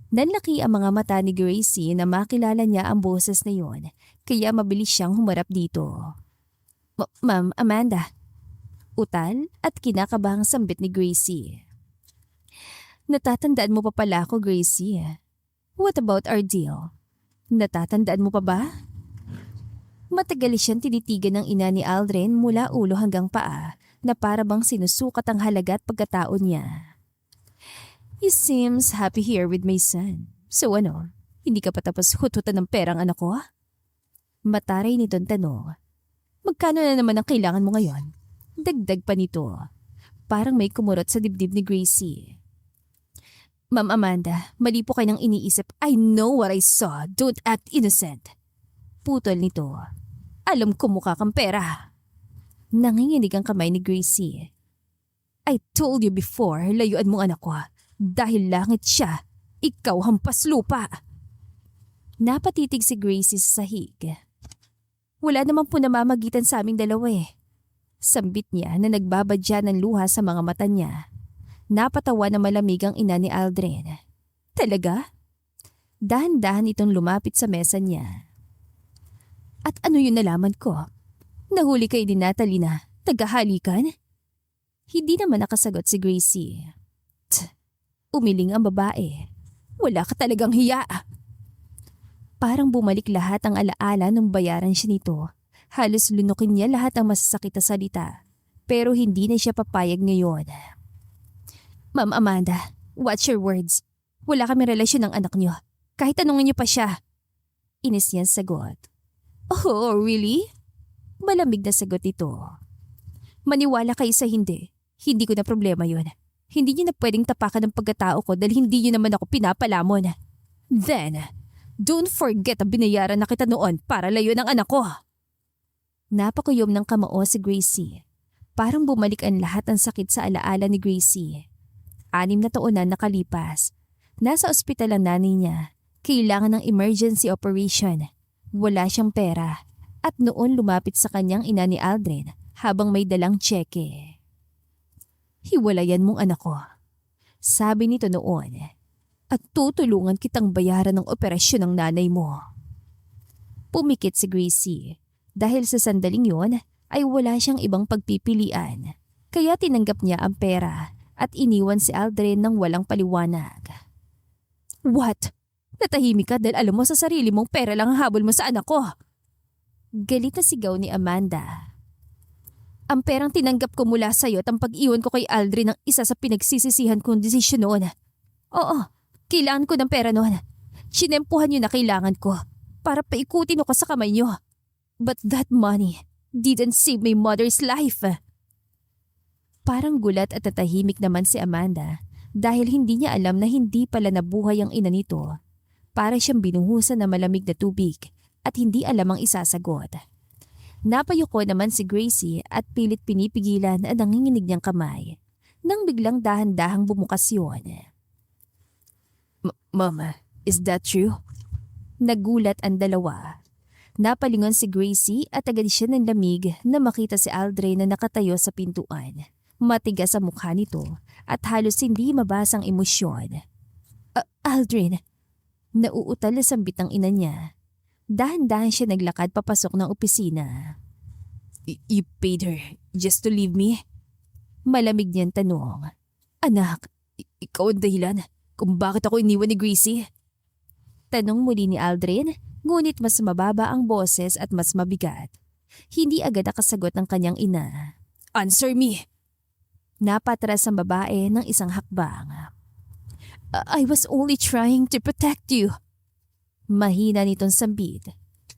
Nanlaki ang mga mata ni Gracie na makilala niya ang boses na yon, kaya mabilis siyang humarap dito. Ma'am Amanda. Utal at kinakabahang sambit ni Gracie. Natatandaan mo pa pala ako, Gracie. What about our deal? Natatandaan mo pa ba? Matagal siyang tinitigan ng ina ni Aldrin mula ulo hanggang paa na para bang sinusukat ang halaga at pagkatao niya. He seems happy here with my son. So ano, hindi ka pa tapos hututan ng perang anak ko? Mataray nitong tanong. Magkano na naman ang kailangan mo ngayon? Dagdag pa nito. Parang may kumurot sa dibdib ni Gracie. Ma'am Amanda, mali po kayo nang iniisip. I know what I saw. Don't act innocent. Putol nito. Alam ko mukha kang pera. Nanginginig ang kamay ni Gracie. I told you before, layuan mo anak ko. Dahil langit siya, ikaw hampas lupa. Napatitig si Gracie sa sahig. Wala naman po namamagitan sa aming dalawa eh. Sambit niya na nagbabadya ng luha sa mga mata niya. Napatawa na malamig ang ina ni Aldrin. Talaga? Dahan-dahan itong lumapit sa mesa niya. At ano yun nalaman ko? Nahuli kay din Natalie na tagahalikan? Hindi naman nakasagot si Gracie. Umiling ang babae. Wala ka talagang hiya. Parang bumalik lahat ang alaala nung bayaran siya nito. Halos lunukin niya lahat ang masasakit na salita. Pero hindi na siya papayag ngayon. Ma'am Amanda, watch your words. Wala kami relasyon ng anak niyo. Kahit tanungin niyo pa siya. Inis niyang sagot. Oh, really? Malamig na sagot ito. Maniwala kayo sa hindi. Hindi ko na problema yun. Hindi niyo na pwedeng tapakan ng pagkatao ko dahil hindi niyo naman ako pinapalamon. Then, don't forget ang binayaran na kita noon para layo ng anak ko. Napakuyom ng kamao si Gracie. Parang bumalik ang lahat ng sakit sa alaala ni Gracie. 6 na taon na nakalipas. Nasa ospital ang nanay niya. Kailangan ng emergency operation. Wala siyang pera. At noon lumapit sa kanyang ina ni Aldrin habang may dalang tseke. Hiwalayan mong anak ko. Sabi nito noon. At tutulungan kitang bayaran ng operasyon ng nanay mo. Pumikit si Gracie. Dahil sa sandaling yon ay wala siyang ibang pagpipilian. Kaya tinanggap niya ang pera at iniwan si Aldrin ng walang paliwanag. What? Natahimik ka dahil alam mo sa sarili mong pera lang ang habol mo sa anak ko. Galit na sigaw ni Amanda. Ang perang tinanggap ko mula sa'yo at ang pag-iwan ko kay Aldrin ang isa sa pinagsisisihan kong desisyon noon. Oo, kailangan ko ng pera noon. Sinempuhan niyo na kailangan ko para paikutin ako sa kamay niyo. But that money didn't save my mother's life. Parang gulat at tatahimik naman si Amanda dahil hindi niya alam na hindi pala nabuhay ang ina nito. Para siyang binuhusan ng malamig na tubig at hindi alam ang isasagot. Napayuko naman si Gracie at pilit pinipigilan ang nanginginig niyang kamay nang biglang dahan-dahang bumukas yun. Mama, is that true? Nagulat ang dalawa. Napalingon si Gracie at agad siya ng lamig na makita si Aldrin na nakatayo sa pintuan. Matigas ang mukha nito at halos hindi mabasang emosyon. Aldrin, nauutal na sambit ang ina niya. Dahan-dahan siya naglakad papasok ng opisina. You paid her just to leave me? Malamig niyang tanong. Anak, ikaw ang dahilan kung bakit ako iniwan ni Gracie? Tanong muli ni Aldrin, ngunit mas mababa ang boses at mas mabigat. Hindi agad nakasagot ng kanyang ina. Answer me! Napatras ang babae ng isang hakbang. I was only trying to protect you. Mahina nitong sambit.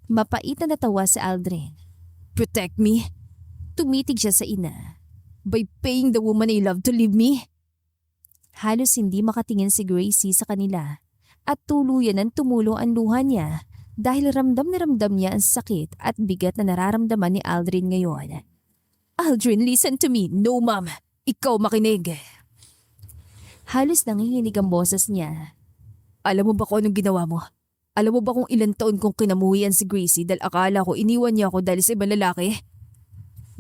Mapait na natawa si Aldrin. Protect me? Tumitig siya sa ina. By paying the woman I love to leave me? Halos hindi makatingin si Gracie sa kanila at tuluyan ang tumulo ang luha niya dahil ramdam na ramdam niya ang sakit at bigat na nararamdaman ni Aldrin ngayon. Aldrin, listen to me. No, ma'am. Ikaw makinig. Halos nanginginig ang boses niya. Alam mo ba kung anong ginawa mo? Alam mo ba kung ilang taon kong kinamuhian si Gracie dahil akala ko iniwan niya ako dahil sa ibang lalaki?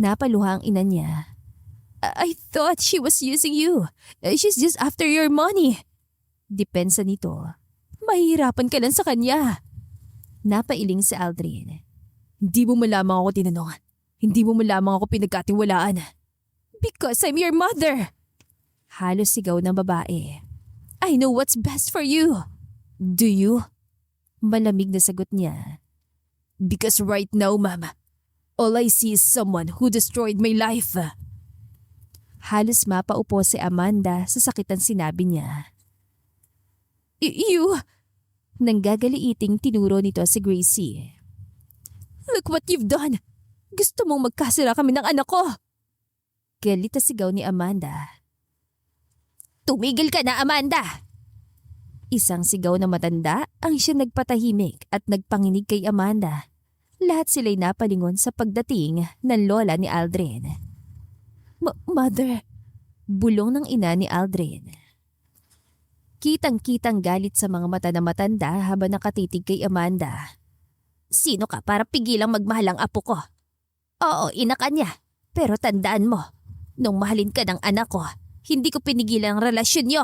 Napaluha ang ina niya. I thought she was using you. She's just after your money. Depensa nito. Mahihirapan ka lang sa kanya. Napailing si Aldrin. Hindi mo malamang ako tinanong. Hindi mo malamang ako pinagkatiwalaan. Because I'm your mother. Halos sigaw ng babae. I know what's best for you. Do you? Malamig na sagot niya. Because right now, mama, all I see is someone who destroyed my life. Halos mapaupo si Amanda sa sakit ang sinabi niya. You? Nanggagaliiting tinuro nito si Gracie. Look what you've done. Gusto mong magkasira kami ng anak ko. Galit na sigaw ni Amanda. Tumigil ka na, Amanda! Isang sigaw na matanda ang siya nagpatahimik at nagpanginig kay Amanda. Lahat sila'y napalingon sa pagdating ng lola ni Aldrin. Mother, bulong ng ina ni Aldrin. Kitang-kitang galit sa mga mata na matanda habang nakatitig kay Amanda. Sino ka para pigilang magmahal ang apo ko? Oo, ina ka niya. Pero tandaan mo, nung mahalin ka ng anak ko, hindi ko pinigilan ang relasyon niyo.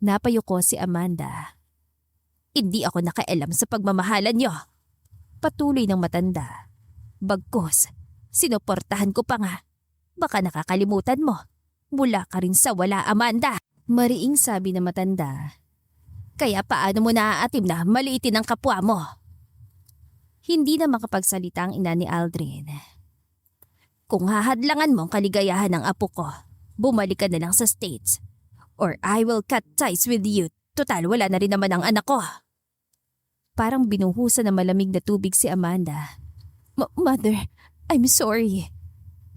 Napayuko si Amanda. Hindi ako nakailam sa pagmamahalan niyo. Patuloy ng matanda. Bagkus, sinuportahan ko pa nga. Baka nakakalimutan mo. Mula ka rin sa wala, Amanda. Mariing sabi ng matanda. Kaya paano mo naaatim na maliitin ang kapwa mo? Hindi na makapagsalita ang ina ni Aldrin. Kung hahadlangan mo ang kaligayahan ng apo ko, bumalik ka na lang sa States. Or I will cut ties with you. Total, wala na rin naman ang anak ko. Parang binuhusan ng malamig na tubig si Amanda. Mother, I'm sorry.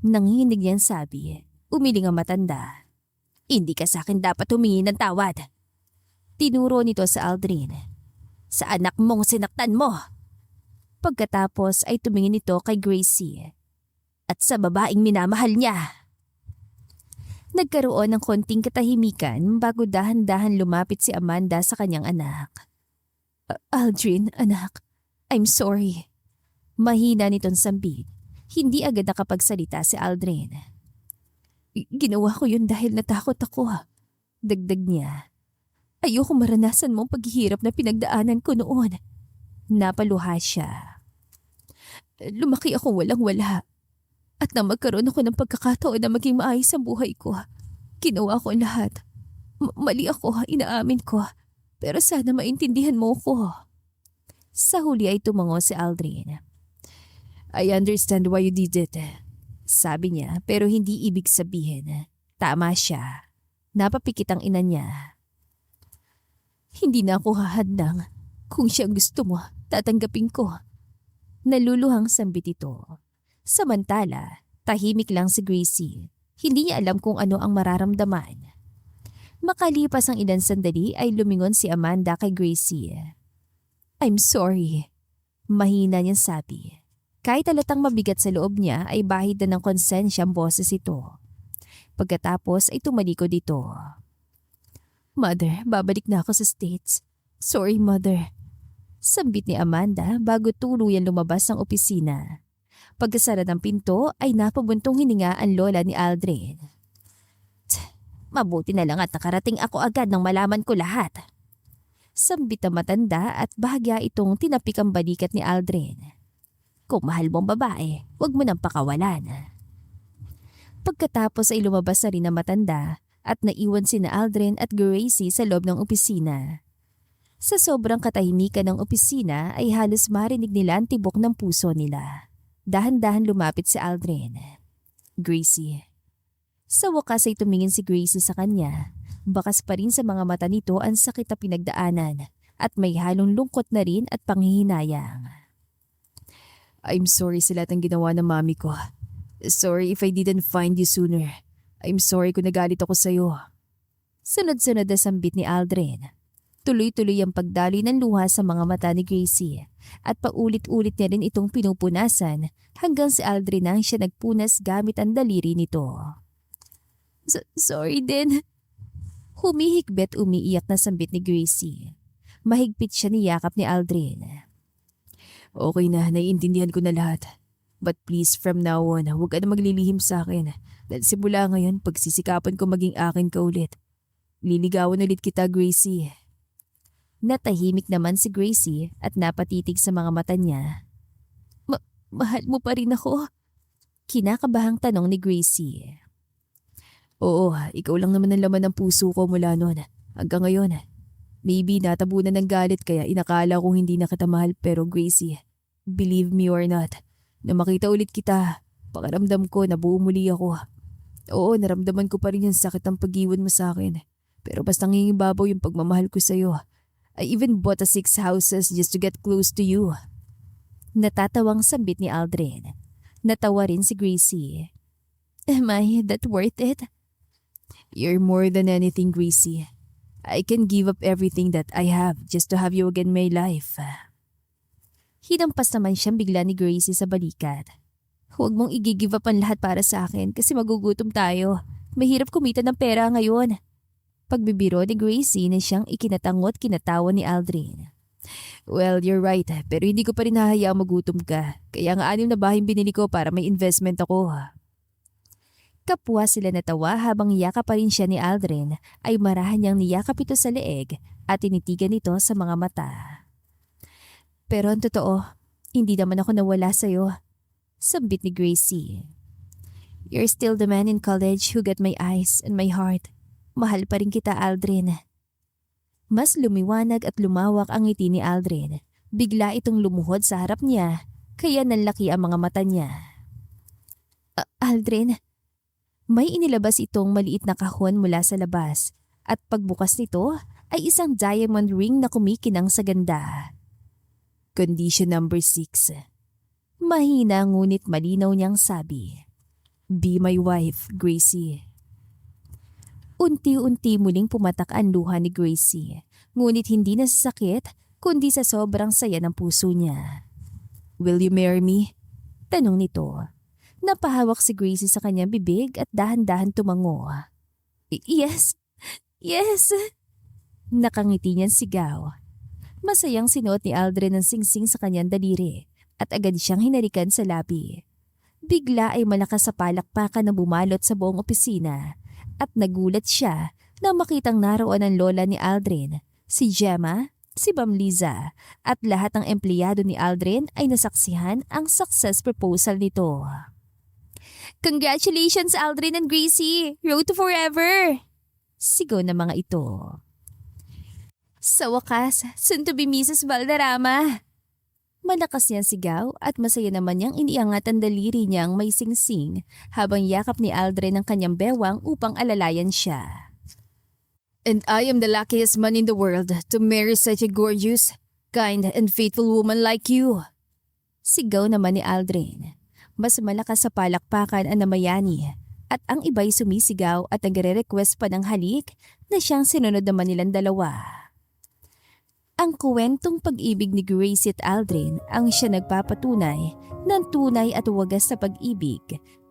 Nanginig niyang sabi. Umiling ang matanda. Hindi ka sa akin dapat humingi ng tawad. Tinuro nito sa Aldrin. Sa anak mong sinaktan mo. Pagkatapos ay tumingin ito kay Gracie. At sa babaeng minamahal niya. Nagkaroon ng konting katahimikan bago dahan-dahan lumapit si Amanda sa kanyang anak. Aldrin, anak, I'm sorry. Mahina nitong sambit. Hindi agad nakapagsalita si Aldrin. Ginawa ko yun dahil natakot ako. Dagdag niya. Ayoko maranasan mo ang paghihirap na pinagdaanan ko noon. Napaluha siya. Lumaki ako walang-wala. At nang magkaroon ako ng pagkakataon na maging maayos ang buhay ko, ginawa ko ang lahat. Mali ako, inaamin ko. Pero sana maintindihan mo ko. Sa huli ay tumango si Aldrin. I understand why you did it. Sabi niya, pero hindi ibig sabihin. Tama siya. Napapikit ang ina niya. Hindi na ako hahadlang. Kung siya gusto mo, tatanggapin ko. Naluluhang sambit ito. Samantala, tahimik lang si Gracie. Hindi niya alam kung ano ang mararamdaman. Makalipas ang ilang sandali ay lumingon si Amanda kay Gracie. I'm sorry. Mahina niyang sabi. Kahit halatang mabigat sa loob niya ay bahid na ng konsensya ang boses ito. Pagkatapos ay tumalikod dito. Mother, babalik na ako sa States. Sorry, Mother. Sambit ni Amanda bago tuluyan lumabas ang opisina. Pagkasara ng pinto ay napabuntong hininga ang lola ni Aldrin. Mabuti na lang at nakarating ako agad nang malaman ko lahat. Sambit ang matanda at bahagya itong tinapik ang balikat ni Aldrin. Kung mahal mong babae, huwag mo nang pakawalan. Pagkatapos ay lumabas na rin ang matanda at naiwan sina Aldrin at Gracie sa loob ng opisina. Sa sobrang katahimikan ng opisina ay halos marinig nila ang tibok ng puso nila. Dahan-dahan lumapit si Aldrin. Gracie. Sa wakas ay tumingin si Gracie sa kanya. Bakas pa rin sa mga mata nito ang sakit na pinagdaanan at may halong lungkot na rin at panghihinayang. I'm sorry sa lahat ng ginawa ng mami ko. Sorry if I didn't find you sooner. I'm sorry kung nagalit ako sa'yo. Sunod-sunod na sambit ni Aldrin. Tuloy-tuloy ang pagdaloy ng luha sa mga mata ni Gracie at paulit-ulit niya rin itong pinupunasan hanggang si Aldrin ang siya nagpunas gamit ang daliri nito. Sorry din. Humihikbet umiiyak na sambit ni Gracie. Mahigpit siya niyakap ni Aldrin. Okay na, naiintindihan ko na lahat. But please from now on, huwag ka na maglilihim sa akin. Dahil simula ngayon, pagsisikapan ko maging akin ka ulit. Liligawan ulit kita, Gracie. Natahimik naman si Gracie at napatitig sa mga mata niya. Mahal mo pa rin ako? Kinakabahang tanong ni Gracie. Oo, ikaw lang naman ang laman ng puso ko mula noon. Hanggang ngayon, maybe natabunan ng galit kaya inakala kong hindi na kita mahal pero Gracie, believe me or not, na makita ulit kita, pakiramdam ko na buo muli ako. Oo, naramdaman ko pa rin yung sakit ng pag-iwan mo sa akin. Pero basta nangingibabaw yung pagmamahal ko sa'yo. I even bought 6 houses just to get close to you. Natatawang sambit ni Aldrin. Natawa rin si Gracie. Am I that worth it? You're more than anything, Gracie. I can give up everything that I have just to have you again in my life. Hinampas naman siyang bigla ni Gracie sa balikat. Huwag mong i-give up ang lahat para sa akin kasi magugutom tayo. Mahirap kumita ng pera ngayon. Pagbibiro ni Gracie na siyang ikinatangot kinatawa ni Aldrin. Well, you're right pero hindi ko pa rin hahayaang magutom ka. Kaya nga 6 na bahay binili ko para may investment ako. Kapwa sila natawa habang yaka pa rin siya ni Aldrin ay marahan niyang niyakap ito sa leeg at tinitigan ito sa mga mata. Pero ang totoo, hindi naman ako nawala sa'yo. Sambit ni Gracie. You're still the man in college who got my eyes and my heart. Mahal pa rin kita, Aldrin. Mas lumiwanag at lumawak ang ngiti ni Aldrin. Bigla itong lumuhod sa harap niya, kaya nanlaki ang mga mata niya. Aldrin, may inilabas itong maliit na kahon mula sa labas at pagbukas nito ay isang diamond ring na kumikinang sa ganda. Condition number 6. Mahina ngunit malinaw niyang sabi. Be my wife, Gracie. Unti-unti muling pumatak ang luha ni Gracie, ngunit hindi na sa sakit kundi sa sobrang saya ng puso niya. Will you marry me? Tanong nito. Napahawak si Gracie sa kanyang bibig at dahan-dahan tumango. Yes! Yes! Nakangiti niyang sigaw. Masayang sinuot ni Aldrin ang singsing sa kanyang daliri at agad siyang hinarikan sa labi. Bigla ay malakas sa palakpakan na bumalot sa buong opisina at nagulat siya nang makitang naroon ang lola ni Aldrin, si Gemma, si Ma'am Liza at lahat ng empleyado ni Aldrin ay nasaksihan ang success proposal nito. Congratulations Aldrin and Gracie! Road to forever! Sigaw ng mga ito. Sa wakas, soon to be Mrs. Valderrama! Malakas niyang sigaw at masaya naman niyang iniangat ang daliri niyang may singsing habang yakap ni Aldrin ang kanyang bewang upang alalayan siya. And I am the luckiest man in the world to marry such a gorgeous, kind and faithful woman like you. Sigaw naman ni Aldrin. Mas malakas sa palakpakan ang namayani at ang iba'y sumisigaw at nagre-request pa ng halik na siyang sinunod naman nilang dalawa. Ang kwentong pag-ibig ni Gracie at Aldrin ang siya nagpapatunay ng tunay at wagas na pag-ibig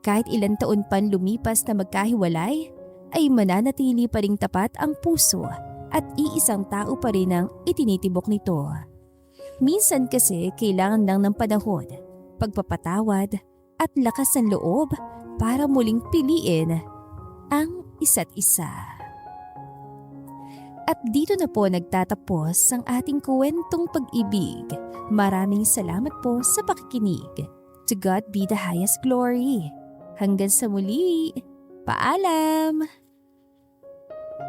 kahit ilang taon pan lumipas na magkahiwalay ay mananatili pa ring tapat ang puso at iisang tao pa rin ang itinitibok nito. Minsan kasi kailangan lang ng panahon, pagpapatawad at lakas ng loob para muling piliin ang isa't isa. At dito na po nagtatapos ang ating kwentong pag-ibig. Maraming salamat po sa pakikinig. To God be the highest glory. Hanggang sa muli. Paalam!